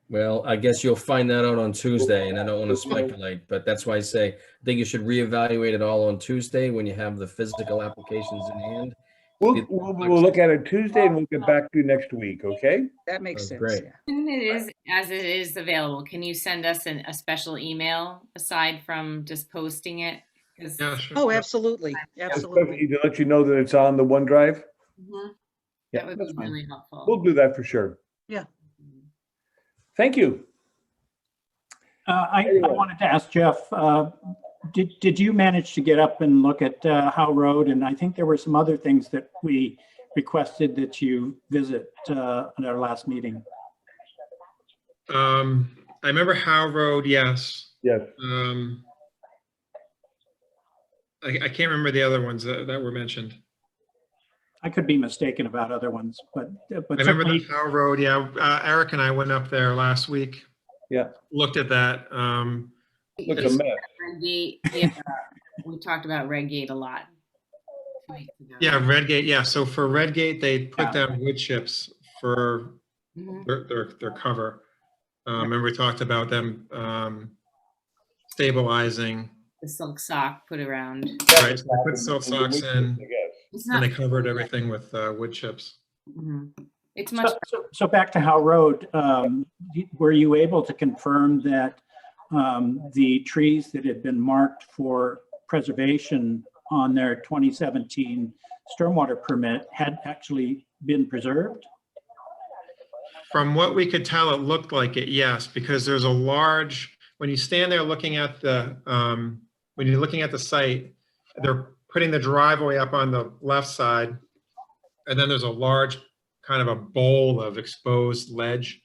Well, I guess you'll find that out on Tuesday, and I don't want to speculate, but that's why I say, I think you should reevaluate it all on Tuesday when you have the physical applications in hand. We'll look at it Tuesday and we'll get back to you next week, okay? That makes sense. Great. Yeah. And it is, as it is available, can you send us a special email aside from just posting it? 'Cause- Yeah, sure. Oh, absolutely. Absolutely. Especially to let you know that it's on the OneDrive. Mhm. Yeah, That would that's be fine. really helpful. We'll do that for sure. Yeah. Thank you. I wanted to ask Jeff, did you manage to get up and look at Howe Road? And I think there were some other things that we requested that you visit at our last meeting. I remember Howe Road, yes. Yes. I can't remember the other ones that were mentioned. I could be mistaken about other ones, but I remember the certainly, Howe Road, yeah. Eric and I went up there last week. Yeah. Looked at that. Looks a mess. And We talked about Redgate a lot. 2 weeks ago. Yeah, Redgate, yeah. So for Redgate, they put Yeah. down wood chips for Mhm. their cover. Remember we talked about them stabilizing, The silk sock put around. right? So they put silt socks in It's and not. they covered everything with wood chips. Mhm. It's much. So back to Howe Road, were you able to confirm that the trees that had been marked for preservation on their 2017 stormwater permit had actually been preserved? From what we could tell, it looked like it, yes, because there's a large, when you stand there looking at when you're looking at the site, they're putting the driveway up on the left side. And then there's a large kind of a bowl of exposed ledge.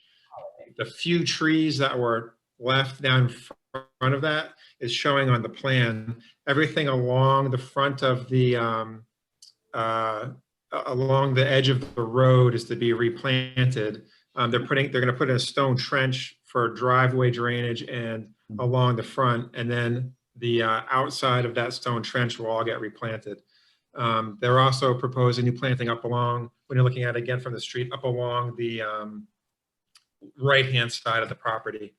The few trees that were left down front of that is showing on the plan. Everything along the front of the, along the edge of the road is to be replanted. They're going to put in a stone trench for driveway drainage and along the front, and then the outside of that stone trench will all get replanted. They're also proposing new planting up along, when you're looking at it again from the street, up along the right-hand side of the property.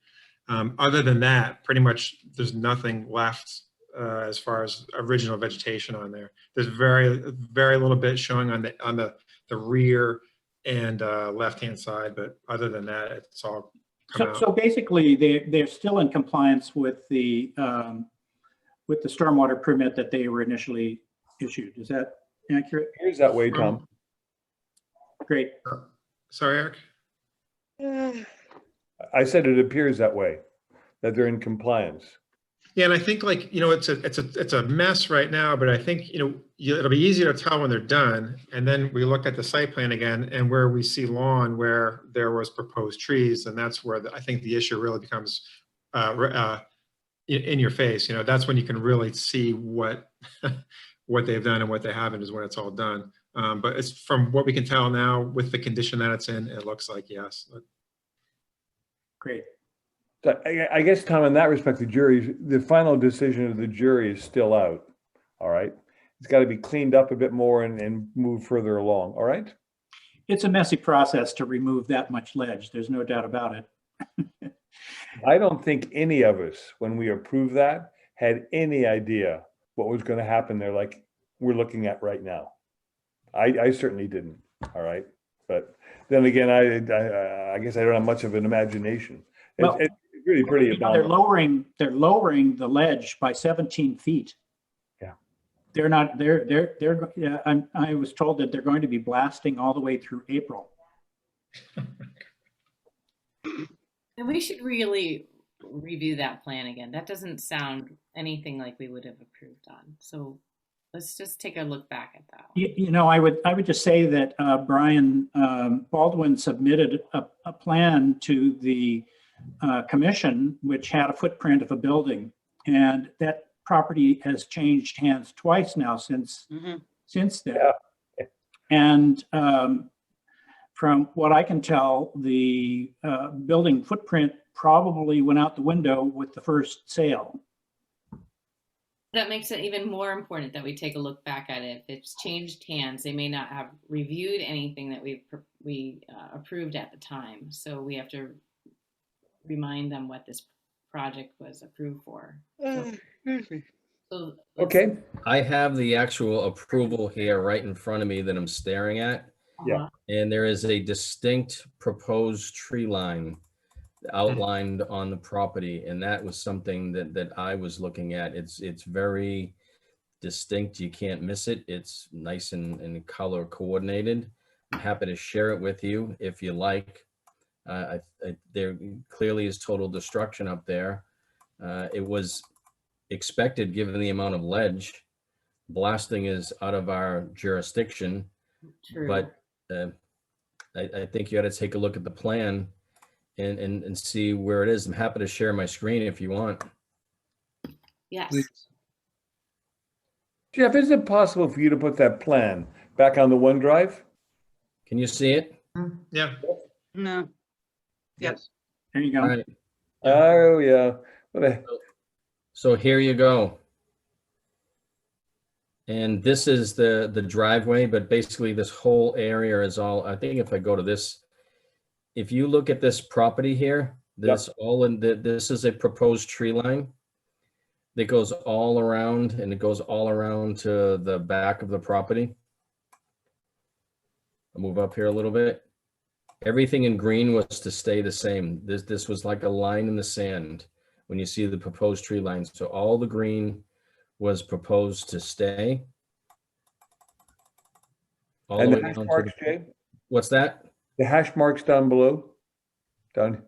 Other than that, pretty much there's nothing left as far as original vegetation on there. There's very little bit showing on the rear and left-hand side, but other than that, it's all come out. So basically, they're still in compliance with the stormwater permit that they were initially issued. Is that accurate? Here's that way, Tom. Great. Sorry, Eric? I said it appears that way, that they're in compliance. Yeah, and I think it's a mess right now, but I think, it'll be easier to tell when they're done. And then we look at the site plan again and where we see lawn where there was proposed trees, and that's where I think the issue really becomes in your face. That's when you can really see what what they've done and what they haven't is when it's all done. But it's from what we can tell now with the condition that it's in, it looks like yes. Great. So I guess, Tom, in that respect, the final decision of the jury is still out. All right. It's got to be cleaned up a bit more and move further along. All right. It's a messy process to remove that much ledge. There's no doubt about it. I don't think any of us, when we approved that, had any idea what was going to happen there like we're looking at right now. I certainly didn't. All right. But then again, I guess I don't have much of an imagination. Well, It's really pretty they're abominable. lowering the ledge by 17 feet. Yeah. I was told that they're going to be blasting all the way through April. And we should really review that plan again. That doesn't sound anything like we would have approved on. So let's just take a look back at that. I would just say that Brian Baldwin submitted a plan to the commission, which had a footprint of a building, and that property has changed hands twice now since then. Yeah. And from what I can tell, the building footprint probably went out the window with the first sale. That makes it even more important that we take a look back at it. If it's changed hands, they may not have reviewed anything that we approved at the time. So we have to remind them what this project was approved for. So Okay. I have the actual approval here right in front of me that I'm staring at. Yeah. And there is a distinct proposed tree line outlined on the property. And that was something that I was looking at. It's very distinct. You can't miss it. It's nice and color coordinated. I'm happy to share it with you if you like. There clearly is total destruction up there. It was expected given the amount of ledge. Blasting is out of our jurisdiction. True. But I think you got to take a look at the plan and see where it is. I'm happy to share my screen if you want. Yes. Please. Jeff, is it possible for you to put that plan back on the OneDrive? Can you see it? Yeah. No. Yes. There you go. All right. Oh, yeah. So here you go. And this is the driveway, but basically this whole area is all, I think if I go to this, if you look at this property here, this all in this is a proposed tree line that goes all around, and it goes all around to the back of the property. I'll move up here a little bit. Everything in green was to stay the same. This was like a line in the sand when you see the proposed tree lines. So all the green was proposed to stay. All And the the way hash down to marks, the- Jay? What's that? The hash marks down below? Down,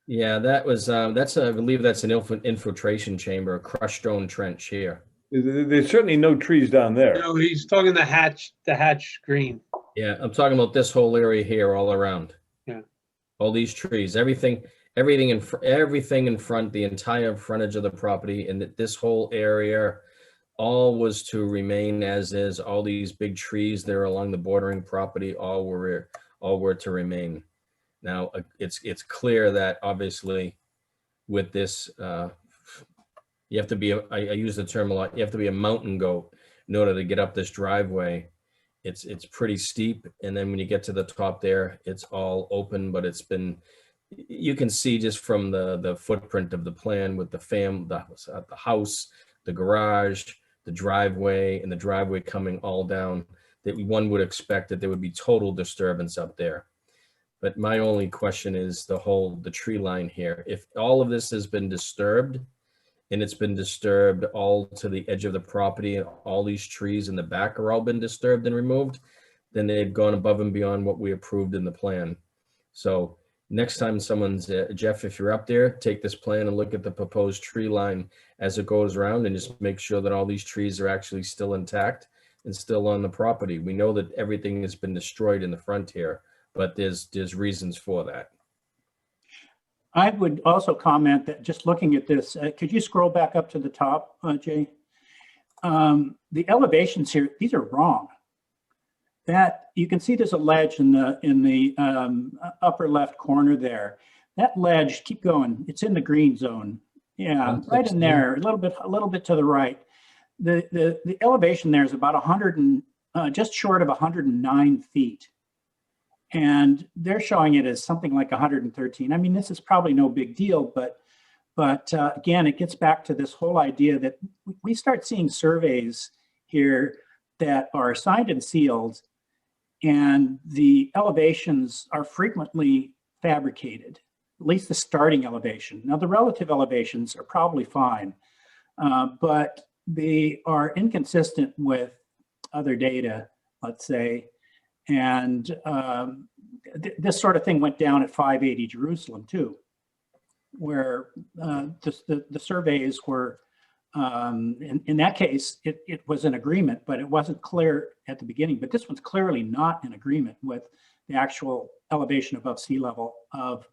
Yeah, that was, that's, I believe that's an infiltration chamber, a crushed stone trench here. there's certainly no trees down there. No, he's talking the hatch green. Yeah, I'm talking about this whole area here all around. Yeah. All these trees, everything in front, the entire frontage of the property, and this whole area, all was to remain as is. All these big trees there along the bordering property, all were to remain. Now, it's clear that obviously with this, you have to be, I use the term a lot, you have to be a mountain goat in order to get up this driveway. It's pretty steep, and then when you get to the top there, it's all open, but it's been, you can see just from the footprint of the plan with the house, the garage, the driveway, and the driveway coming all down, that one would expect that there would be total disturbance up there. But my only question is the tree line here. If all of this has been disturbed, and it's been disturbed all to the edge of the property, and all these trees in the back are all been disturbed and removed, then they've gone above and beyond what we approved in the plan. So next time someone's, Jeff, if you're up there, take this plan and look at the proposed tree line as it goes around, and just make sure that all these trees are actually still intact and still on the property. We know that everything has been destroyed in the front here, but there's reasons for that. I would also comment that just looking at this, could you scroll back up to the top, Jay? The elevations here, these are wrong. That you can see there's a ledge in the upper left corner there. That ledge, keep going, it's in the green zone. Yeah, right in there, a little bit to the right. The elevation there is about 100 and just short of 109 feet. And they're showing it as something like 113. I mean, this is probably no big deal, but again, it gets back to this whole idea that we start seeing surveys here that are signed and sealed, and the elevations are frequently fabricated, at least the starting elevation. Now, the relative elevations are probably fine, but they are inconsistent with other data, let's say. And this sort of thing went down at 580 Jerusalem too, where the surveys were, in that case, it was an agreement, but it wasn't clear at the beginning. But this one's clearly not in agreement with the actual elevation above sea level of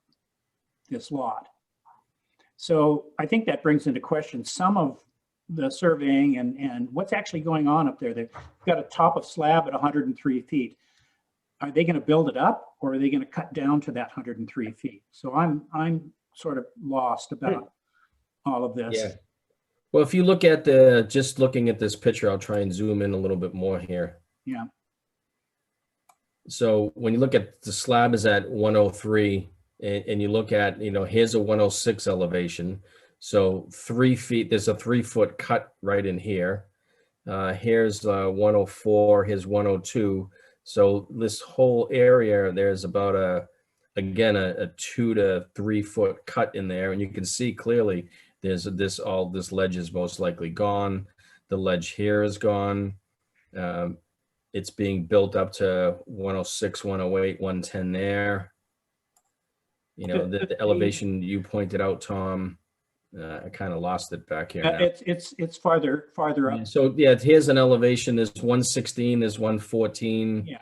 this lot. So I think that brings into question some of the surveying and what's actually going on up there. They've got a top of slab at 103 feet. Are they going to build it up, or are they going to cut down to that 103 feet? So I'm sort of lost about all of this. Yeah. Well, if you look at just looking at this picture, I'll try and zoom in a little bit more here. Yeah. So when you look at the slab is at 103, and you look at, here's a 106 elevation. So 3 feet, there's a 3 foot cut right in here. Here's 104, here's 102. So this whole area, there's about again, a 2 to 3 foot cut in there. And you can see clearly there's this ledge is most likely gone. The ledge here is gone. It's being built up to 106, 108, 110 there. The elevation you pointed out, Tom, I kind of lost it back here now. It's farther up. So yeah, here's an elevation. There's 116, there's 114. Yeah.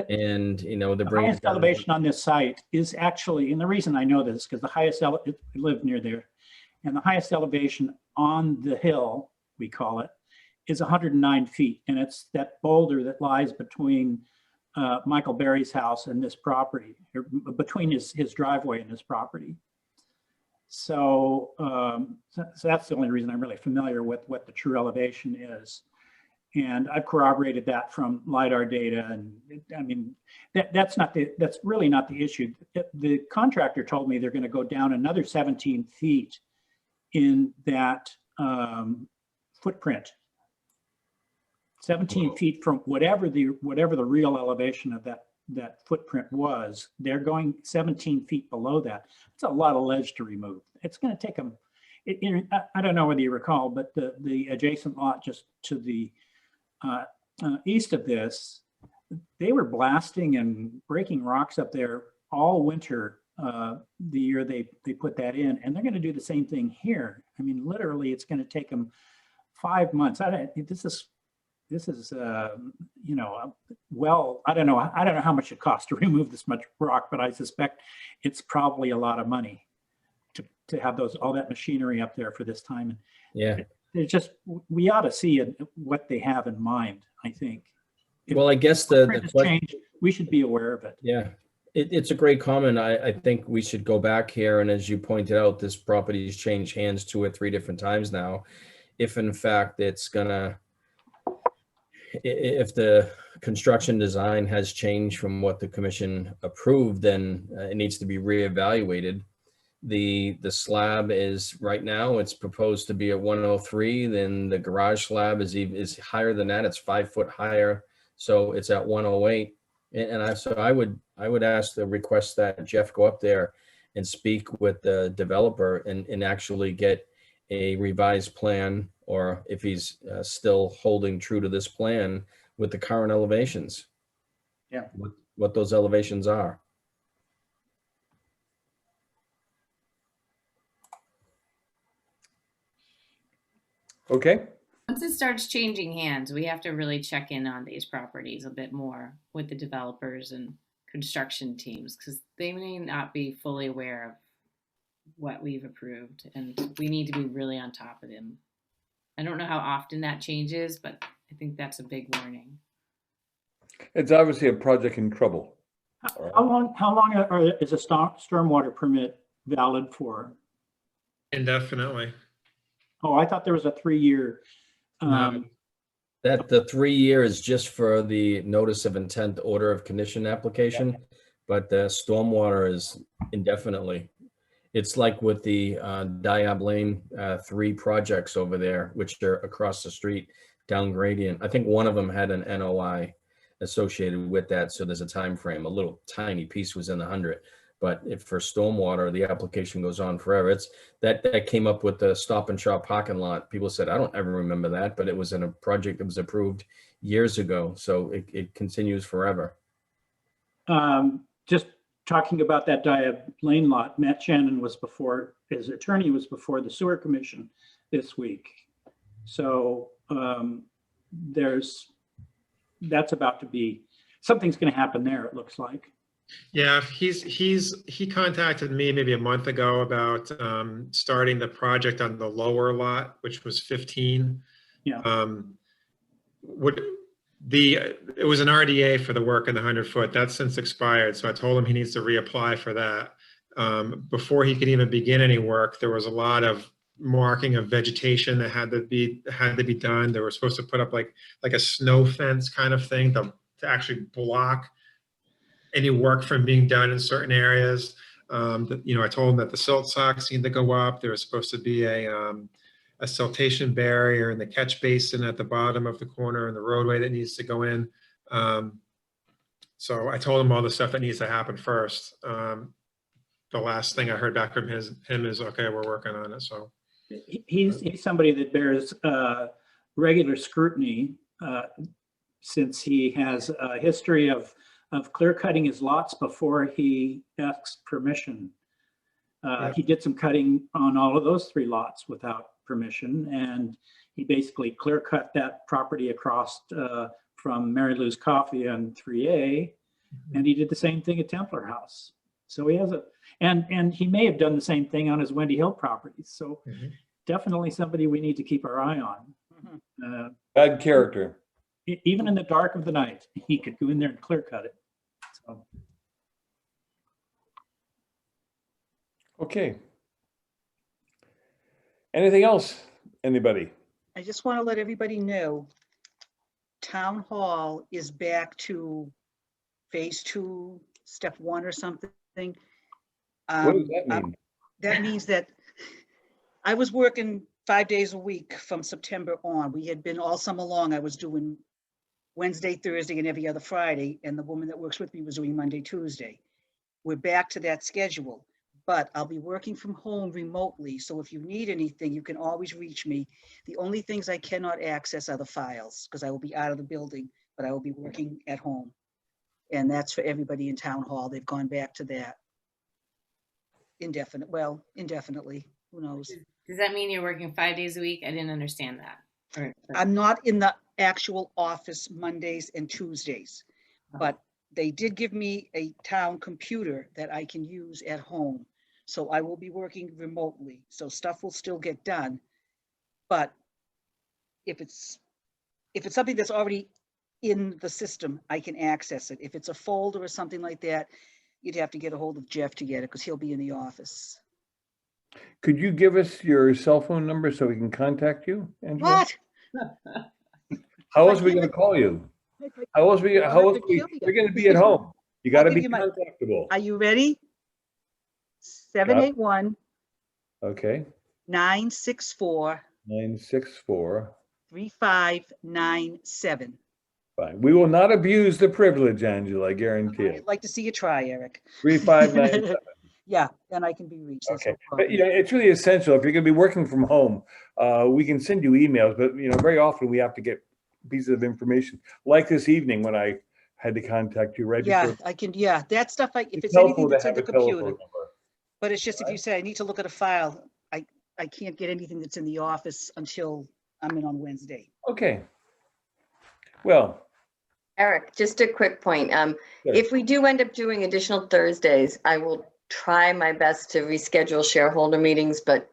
And the highest elevation on this site is actually, and the reason I know this because the highest I live near there, and the highest elevation on the hill, we call it, is 109 feet, and it's that boulder that lies between Michael Berry's house and this property, or between his driveway and this property. So, so that's the only reason I'm really familiar with what the true elevation is. And I've corroborated that from LiDAR data. And I mean, that's really not the issue. The contractor told me they're going to go down another 17 feet in that footprint. 17 feet from whatever the real elevation of that footprint was, they're going 17 feet below that. It's a lot of ledge to remove. It's going to take them. I don't know whether you recall, but the adjacent lot just to the east of this, they were blasting and breaking rocks up there all winter the year they put that in, and they're going to do the same thing here. I mean, literally, it's going to take them 5 months. This is you know, well, I don't know how much it costs to remove this much rock, but I suspect it's probably a lot of money to have all that machinery up there for this time. And Yeah. it's just, we ought to see what they have in mind, I think. If Well, I guess the the trend has question, changed, we should be aware of it. yeah, it's a great comment. I think we should go back here. And as you pointed out, this property's changed hands 2 or 3 different times now. If in fact it's gonna, if the construction design has changed from what the commission approved, then it needs to be reevaluated. The slab is right now, it's proposed to be at 103. Then the garage slab is higher than that. It's 5 foot higher. So it's at 108. And I would ask the request that Jeff go up there and speak with the developer and actually get a revised plan, or if he's still holding true to this plan with the current elevations. Yeah. What those elevations are. Okay. Once it starts changing hands, we have to really check in on these properties a bit more with the developers and construction teams, because they may not be fully aware of what we've approved, and we need to be really on top of them. I don't know how often that changes, but I think that's a big warning. It's obviously a project in trouble. How long is a stormwater permit valid for? Indefinitely. Oh, I thought there was a 3-year. That the 3 years just for the notice of intent order of condition application, but the stormwater is indefinitely. It's like with the Diab Lane 3 projects over there, which are across the street down Gradient. I think one of them had an NOI associated with that, so there's a time frame. A little tiny piece was in the 100, but if for stormwater, the application goes on forever. It's that came up with the Stop and Shop parking lot. People said, I don't ever remember that, but it was in a project that was approved years ago, so it continues forever. Just talking about that Diab Lane lot, Matt Shannon his attorney was before the sewer commission this week. So that's about to be, something's going to happen there, it looks like. Yeah, he contacted me maybe a month ago about starting the project on the lower lot, which was 15. Yeah. It was an RDA for the work in the 100 foot. That's since expired. So I told him he needs to reapply for that. Before he could even begin any work, there was a lot of marking of vegetation that had to be done. They were supposed to put up like a snow fence kind of thing to actually block any work from being done in certain areas. I told him that the silt socks need to go up. There was supposed to be a siltation barrier in the catch basin at the bottom of the corner and the roadway that needs to go in. So I told him all the stuff that needs to happen first. The last thing I heard back from him is, okay, we're working on it. So he's somebody that bears regular scrutiny since he has a history of clear cutting his lots before he asks permission. He did some cutting on all of those 3 lots without permission, and he basically clear cut that property across from Mary Lou's Coffee on 3A, and he did the same thing at Templar House. So he has and he may have done the same thing on his Wendy Hill properties. So definitely somebody we need to keep our eye on. Bad character. Even in the dark of the night, he could go in there and clear cut it. So. Okay. Anything else? Anybody? I just want to let everybody know town hall is back to phase 2, step 1 or something. What does that mean? That means that I was working 5 days a week from September on. We had been all summer long, I was doing Wednesday, Thursday, and every other Friday, and the woman that works with me was doing Monday, Tuesday. We're back to that schedule, but I'll be working from home remotely. So if you need anything, you can always reach me. The only things I cannot access are the files because I will be out of the building, but I will be working at home. And that's for everybody in town hall. They've gone back to that indefinitely, who knows? Does that mean you're working 5 days a week? I didn't understand that. I'm not in the actual office Mondays and Tuesdays, but they did give me a town computer that I can use at home. So I will be working remotely. So stuff will still get done. But if it's something that's already in the system, I can access it. If it's a folder or something like that, you'd have to get a hold of Jeff to get it because he'll be in the office. Could you give us your cell phone number so we can contact you, Angela? What? How else are we going to call you? How else you're going to be at home? You got to be contactable. Are you ready? 781 Okay. 964 964 3597. Fine. We will not abuse the privilege, Angela, I guarantee it. I'd like to see you try, Eric. 3597. Yeah, then I can be reached. That's no Okay. problem. But you know, it's really essential. If you're going to be working from home, we can send you emails, but you know, very often we have to get pieces of information like this evening when I had to contact you right Yeah, before. I can, yeah, that stuff, if it's helpful anything to that's in have the a telephone computer. number. But it's just if you say, I need to look at a file, I can't get anything that's in the office until I'm in on Wednesday. Okay. Well, Eric, just a quick point. Sure. If we do end up doing additional Thursdays, I will try my best to reschedule shareholder meetings, but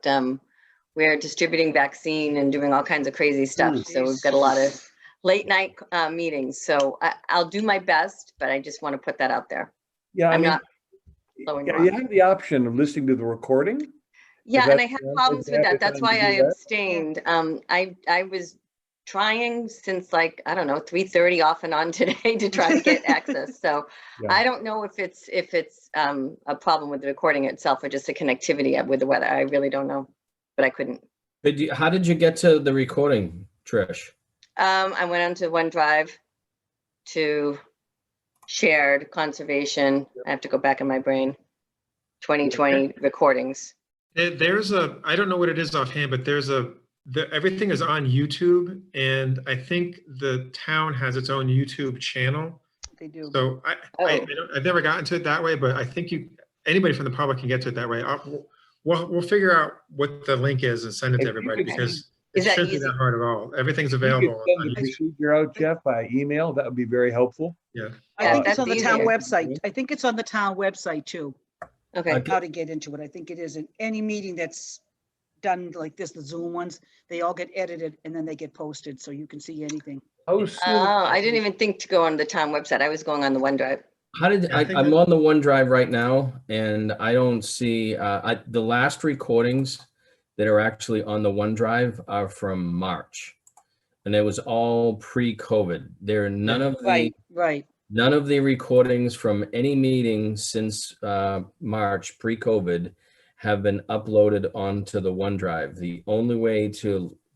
we're distributing vaccine and doing all kinds of crazy stuff. So we've got a lot of late night meetings. So I'll do my best, but I just want to put that out there. yeah, I I'm mean, not blowing you yeah, you off. have the option of listening to the recording. Yeah, that and I had the problems with that. That's time to why do I that? abstained. I was trying since like, I don't know, 3:30 off and on today to try to get access. So Yeah. I don't know if it's a problem with the recording itself or just the connectivity with the weather. I really don't know, but I couldn't. How did you get to the recording, Trish? I went onto OneDrive to shared conservation. I have to go back in my brain. 2020 recordings. There's I don't know what it is offhand, but everything is on YouTube, and I think the town has its own YouTube channel. They do. So I've never gotten to it that way, but I think anybody from the public can get to it that way. We'll figure out what the link is and send it If to you everybody could because Is it that shouldn't be easy? that hard at all. Everything's If you available. could send on the YouTube. procedure out, Jeff, by email, that would be very helpful. Yeah. I think it's that's on the town easier. website. I think it's on the town website too, Okay. how to get into it. I think it is in any meeting that's done like this, the Zoom ones, they all get edited and then they get posted so you can see anything. How soon? I didn't even think to go on the town website. I was going on the OneDrive. I'm on the OneDrive right now, and I don't see the last recordings that are actually on the OneDrive are from March, and it was all pre-COVID. There are none of the Right. none of the recordings from any meeting since March pre-COVID have been uploaded onto the OneDrive. The only way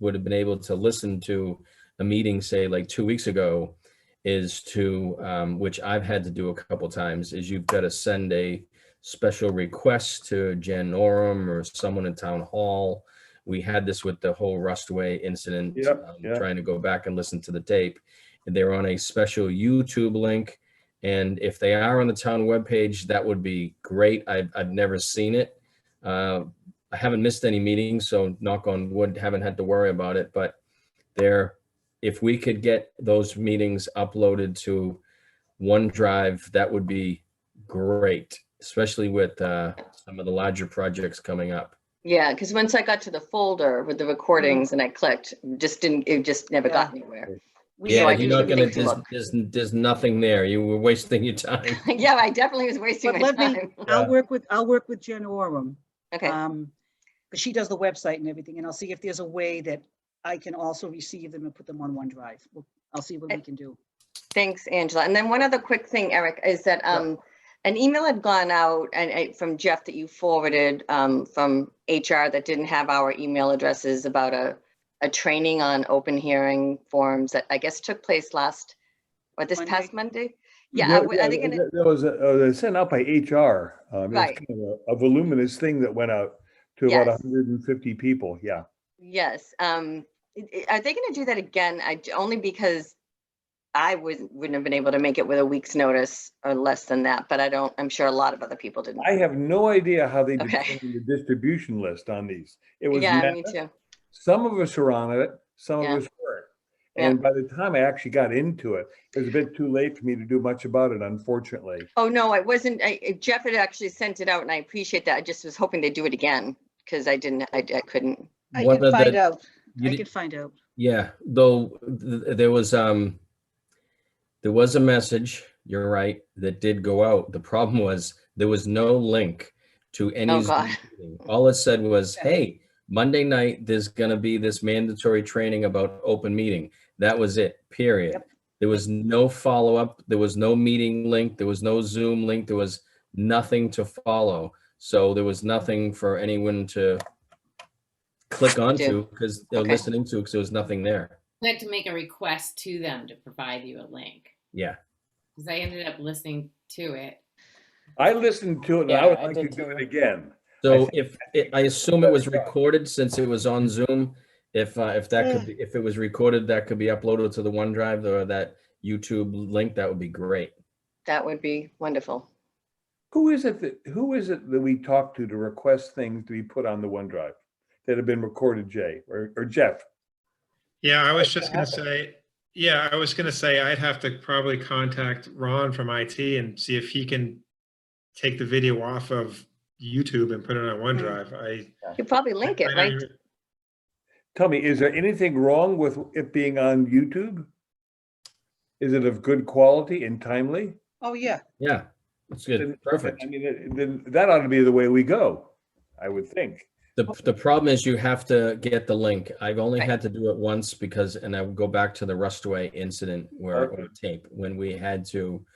would have been able to listen to a meeting, say like 2 weeks ago, is to, which I've had to do a couple times, is you've got to send a special request to Jen Oram or someone in town hall. We had this with the whole Rustway incident, trying to go back and listen to the tape. They're on a special YouTube link. And if they are on the town webpage, that would be great. I've never seen it. I haven't missed any meetings, so knock on wood, haven't had to worry about it. But if we could get those meetings uploaded to OneDrive, that would be great, especially with some of the larger projects coming up. Yeah, because once I got to the folder with the recordings and I clicked, it just never got anywhere. Yeah, I you're not didn't gonna, think to look. there's nothing there. You were wasting your time. Yeah, I definitely was wasting But my let me, time. I'll work with Jen Oram. Okay. But she does the website and everything, and I'll see if there's a way that I can also receive them and put them on OneDrive. I'll see what we can do. Thanks, Angela. And then one other quick thing, Eric, is that an email had gone out from Jeff that you forwarded from HR that didn't have our email addresses about a training on open hearing forums that I guess took place this past Monday. Yeah, are they gonna? There was sent out by HR. It was Right. kind of a voluminous thing that went out to about 150 people. Yeah. Yes. Are they going to do that again? Only because I wouldn't have been able to make it with a week's notice or less than that, but I'm sure a lot of other people didn't. I have no idea how they Okay. determined the distribution list on these. It was Yeah, me meta. too. Some of us were on it, some of Yeah. us weren't. Yeah. And by the time I actually got into it, it was a bit too late for me to do much about it, unfortunately. Oh, no, it wasn't. Jeff had actually sent it out and I appreciate that. I just was hoping they'd do it again because I couldn't. I can Whether find that- out. you I di- can find out. Yeah, though there was a message, you're right, that did go out. The problem was there was no link to any Oh, Zoom God. meeting. All it said was, hey, Monday night, there's gonna be this mandatory training about open meeting. That was it, period. Yep. There was no follow-up, there was no meeting link, there was no Zoom link, there was nothing to follow. So there was nothing for anyone to click onto because they're Okay. listening to, because there was nothing there. I had to make a request to them to provide you a link Yeah. because I ended up listening to it. I listened to it and I Yeah, would I like to did do it too. again. So I assume it was recorded since it was on Zoom. If that could be, if it was recorded, that could be uploaded to the OneDrive or that YouTube link, that would be great. That would be wonderful. Who is it that we talked to request things to be put on the OneDrive that have been recorded, Jay or Jeff? Yeah, I was just going to say, I'd have to probably contact Ron from IT and see if he can take the video off of YouTube and put it on OneDrive. You probably link it, I don't right? even- Tell me, is there anything wrong with it being on YouTube? Is it of good quality and timely? Oh, yeah. Yeah, that's good. Perfect. I mean, then that ought to be the way we go, I would think. The problem is you have to get the link. I've only had to do it once and I would go back to the Rustway incident where Okay. on tape, when we had to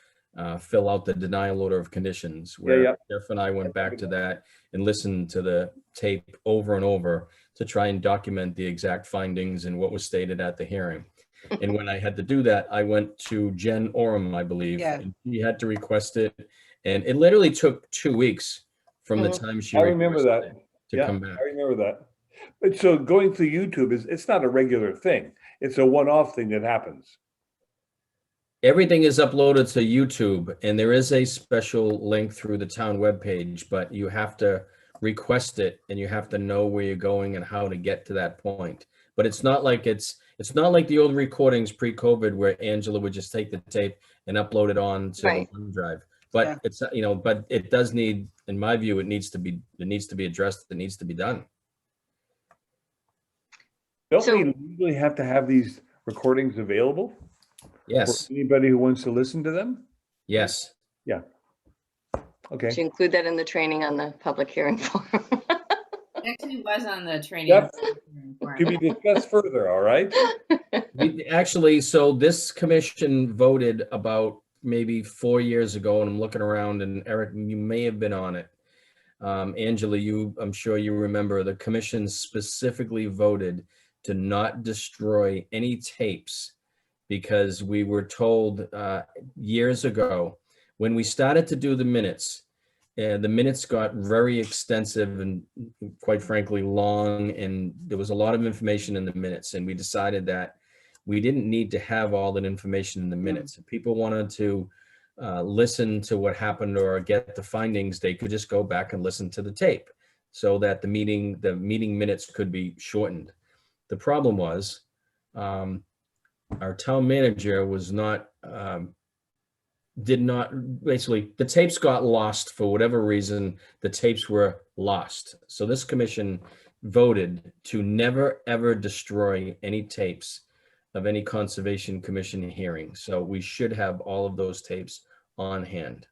fill out the denial order of conditions, where yeah. Jeff and I went back to that and listened to the tape over and over to try and document the exact findings and what was stated at the hearing. And when I had to do that, I went to Jen Oram, I believe, Yeah. and she had to request it. And it literally took 2 weeks from the time she I remember requested that. it to Yeah, come back. I remember that. But so going through YouTube it's not a regular thing. It's a one-off thing that happens. Everything is uploaded to YouTube, and there is a special link through the town webpage, but you have to request it and you have to know where you're going and how to get to that point. But it's not like not like the old recordings pre-COVID where Angela would just take the tape and upload it on to Right. the OneDrive. But Yeah. it's, but it does need, in my view, it needs to be addressed. It needs to be done. Don't So- we legally have to have these recordings available Yes, for anybody who wants to listen to them? yes. Okay. Should include that in the training on the public hearing forum. It actually was on the training. Yep. To be discussed further, all right? Actually, so this commission voted about maybe 4 years ago, and I'm looking around, and Eric, you may have been on it. Angela, I'm sure you remember, the commission specifically voted to not destroy any tapes because we were told years ago, when we started to do the minutes got very extensive and quite frankly long, and there was a lot of information in the minutes, and we decided that we didn't need to have all that information in the minutes. If people wanted to listen to what happened or get the findings, they could just go back and listen to the tape so that the meeting minutes could be shortened. The problem was our town manager was basically the tapes got lost for whatever reason. The tapes were lost. So this commission voted to never ever destroy any tapes of any Conservation Commission hearing. So we should have all of those tapes on hand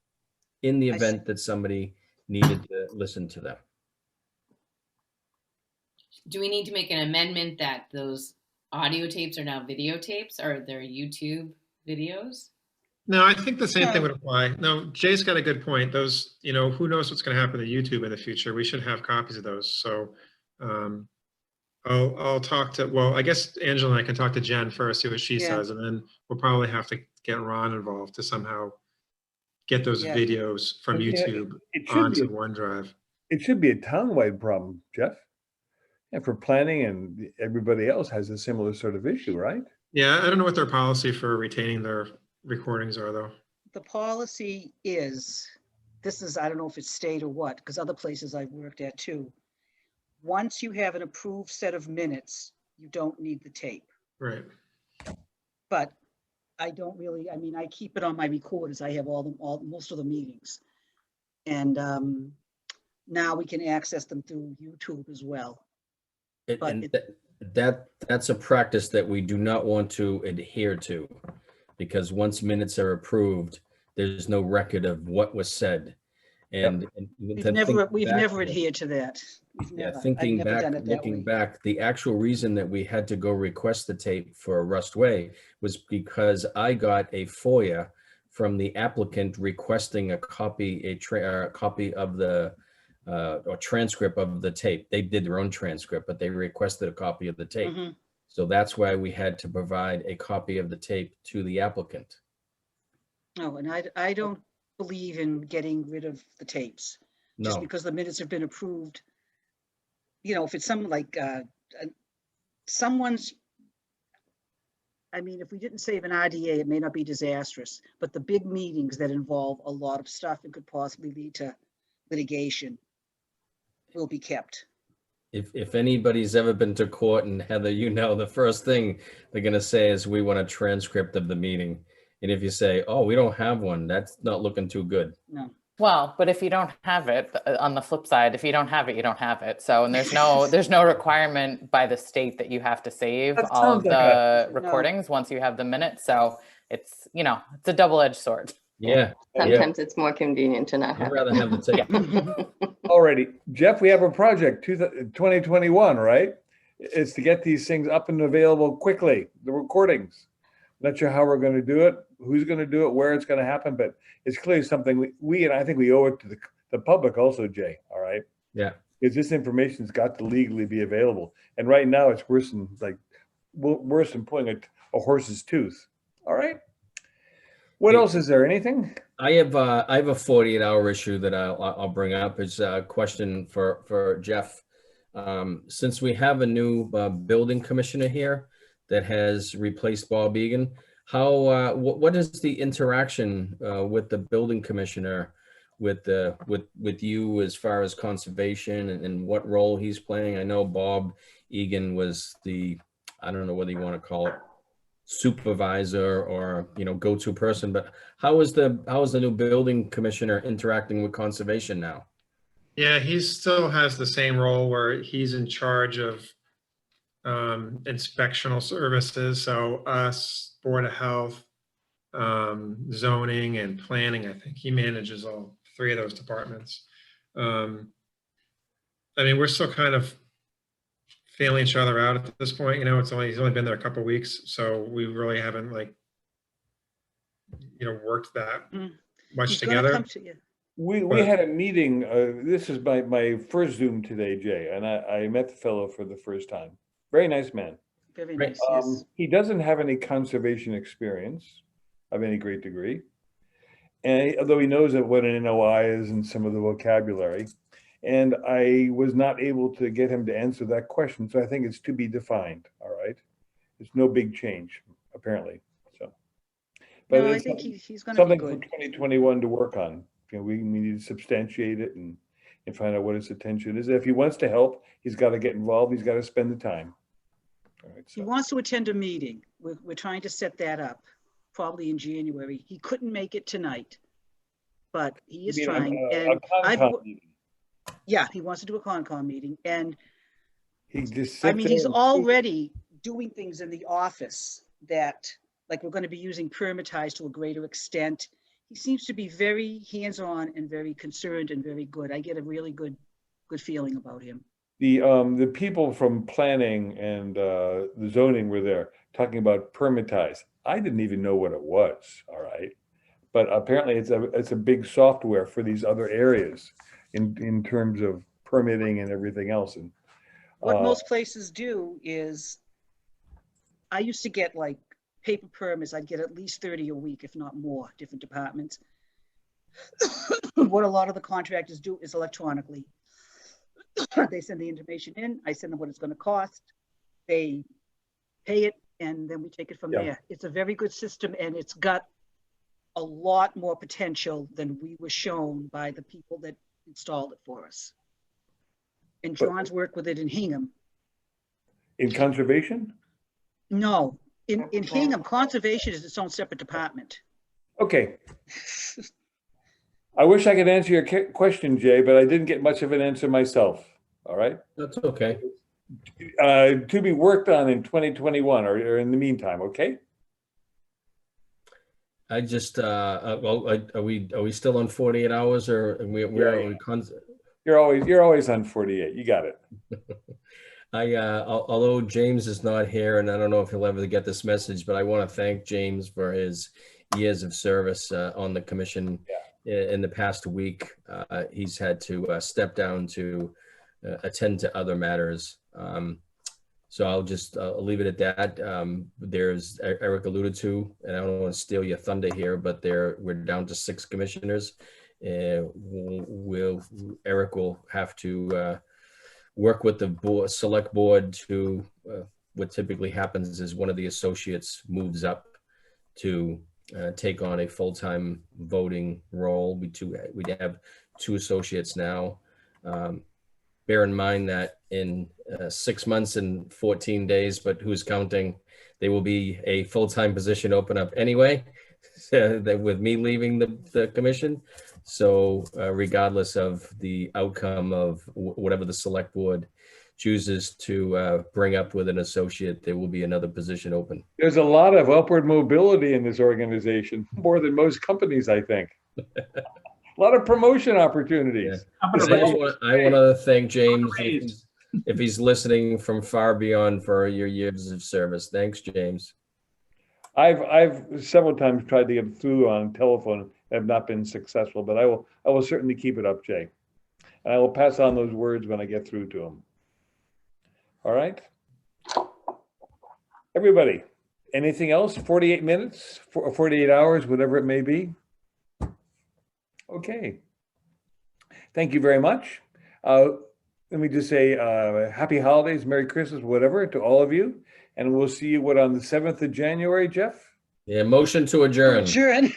in the event that somebody needed to listen to them. Do we need to make an amendment that audio tapes are now videotapes? Are there YouTube videos? No, I think the same thing No. would apply. No, Jay's got a good point. Those, who knows what's going to happen to YouTube in the future? We should have copies of those. So I'll talk to, well, I guess Angela and I can talk to Jen first, see what she Yeah. says, and then we'll probably have to get Ron involved to somehow get those Yeah. videos from Yeah, YouTube it should be. onto OneDrive. It should be a townwide problem, Jeff. And for planning, and everybody else has a similar sort of issue, right? Yeah, I don't know what their policy for retaining their recordings are, though. The policy is, this is, I don't know if it's state or what, because other places I've worked at too. Once you have an approved set of minutes, you don't need the tape. Right. But I don't really, I mean, I keep it on my recorders. I have most of the meetings. And now we can access them through YouTube as well. But And that's a practice that we do not want to adhere to, because once minutes are approved, there's no record of what was said. And We've to never, think we've back never to- adhered to that. We've Yeah, never, I've thinking never back, done it that looking way. back, the actual reason that we had to go request the tape for Rust Way was because I got a FOIA from the applicant requesting a copy, a copy of the or transcript of the tape. They did their own transcript, but they requested a copy of the tape. Mhm. So that's why we had to provide a copy of the tape to the applicant. No, and I don't believe in getting rid of the tapes. Just No, because the minutes have been approved. You know, if it's something like someone's, I mean, if we didn't save an RDA, it may not be disastrous, but the big meetings that involve a lot of stuff and could possibly lead to litigation will be kept. if anybody's ever been to court, and Heather, the first thing they're gonna say is, we want a transcript of the meeting. And if you say, oh, we don't have one, that's not looking too good. No. Well, but if you don't have it, on the flip side, if you don't have it, you don't have it. So, and there's no requirement by the state that you have to save That all of sounds like the recordings once you have the minutes. So it's, it's a double-edged sword. Yeah, yeah. Sometimes it's more convenient to not I'd have. rather have the tape. Alrighty, Jeff, we have a project, 2021, right? It's to get these things up and available quickly, the recordings. Not sure how we're going to do it, who's going to do it, where it's going to happen, but it's clearly something we and I think we owe it to the public also, Jay, all right? Yeah. Because this information's got to legally be available. And right now it's worse than pulling a horse's tooth, all right? What else is there? Anything? I have a 48-hour issue that I'll bring up. It's a question for Jeff. Since we have a new building commissioner here that has replaced Bob Egan, what is the interaction with the building commissioner with you as far as conservation and what role he's playing? I know Bob Egan was I don't know whether you want to call it supervisor or go-to person, but how is the new building commissioner interacting with conservation now? Yeah, he still has the same role where he's in charge of inspectional services. So us, Board of Health, zoning and planning, I think he manages all three of those departments. I mean, we're still kind of feeling each other out at this point. He's only been there a couple of weeks, so we really haven't worked that much He's gonna together. come to you. We had a meeting, this is my first Zoom today, Jay, and I met the fellow for the first time. Very nice man. Very nice, yes. He doesn't have any conservation experience of any great degree. And although he knows what an NOI is and some of the vocabulary, and I was not able to get him to answer that question. So I think it's to be defined, all right? It's no big change, apparently, so. But No, I it's think he's gonna be something for good. 2021 to work on. We need to substantiate it and find out what his attention is. If he wants to help, he's got to get involved. He's got to spend the time. All right, He so wants to attend a meeting. We're trying to set that up, probably in January. He couldn't make it tonight, but he is You mean trying. a And Concom meeting. yeah, he wants to do a Concom meeting. And He just I sits mean, there he's and- already doing things in the office that, like, we're going to be using Permatize to a greater extent. He seems to be very hands-on and very concerned and very good. I get a really good feeling about him. the people from planning and the zoning were there talking about permitize. I didn't even know what it was, all right? But apparently it's a big software for these other areas in terms of permitting and everything else. And What most places do is, I used to get like paper permits, I'd get at least 30 a week, if not more, different departments. What a lot of the contractors do is electronically. They send the information in, I send them what it's going to cost, they pay it, and then we take it from there. It's a very good system, and it's got a lot more potential than we were shown by the people that installed it for us. And John's worked with it in Hingham. in conservation? No, in Hingham, conservation is its own separate department. Okay. I wish I could answer your question, Jay, but I didn't get much of an answer myself. All right. That's okay. To be worked on in 2021 or in the meantime. Okay. I just, well, are we still on 48 hours or You're always on 48. You got it. Although James is not here, and I don't know if he'll ever get this message, but I want to thank James for his years of service on the commission. In the past week. He's had to step down to attend to other matters. So I'll leave it at that. There's, Eric alluded to, and I don't want to steal your thunder here, but we're down to 6 commissioners. Eric will have to work with the select board to, what typically happens is one of the associates moves up to take on a full-time voting role. We'd have 2 associates now. Bear in mind that in 6 months and 14 days, but who's counting, there will be a full-time position open up anyway, with me leaving the commission. So regardless of the outcome of whatever the select board chooses to bring up with an associate, there will be another position open. There's a lot of upward mobility in this organization, more than most companies, I think. A lot of promotion opportunities. Yeah. I want to thank James if he's listening from far beyond for your years of service. Thanks, James. I've several times tried to get through on telephone, have not been successful, but I will certainly keep it up, Jay. And I will pass on those words when I get through to him. All right. Everybody, anything else? 48 minutes, 48 hours, whatever it may be. Okay. Thank you very much. Let me just say happy holidays, Merry Christmas, whatever, to all of you. And we'll see you, on the 7th of January, Jeff? Yeah, motion to adjourn. Adjourn.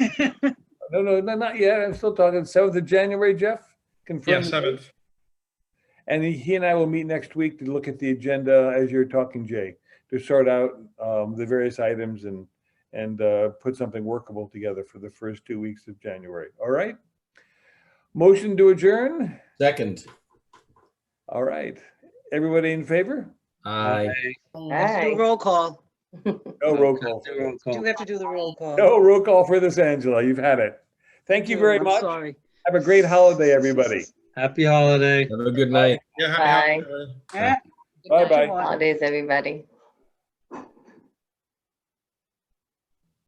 No, not yet. I'm still talking 7th of January, Jeff? Confirm. Yeah, 7th. And he and I will meet next week to look at the agenda as you're talking, Jay, to sort out the various items and put something workable together for the first 2 weeks of January. All right? Motion to adjourn? Second. All right. Everybody in favor? Aye. Let's do a roll call. No roll call. Do have to do the roll call. No roll call for this, Angela. You've had it. Thank you very I'm much. sorry. Have a great holiday, everybody. Happy holiday. Have a good night. Yeah, Bye. happy holiday. Bye-bye. Holidays, everybody.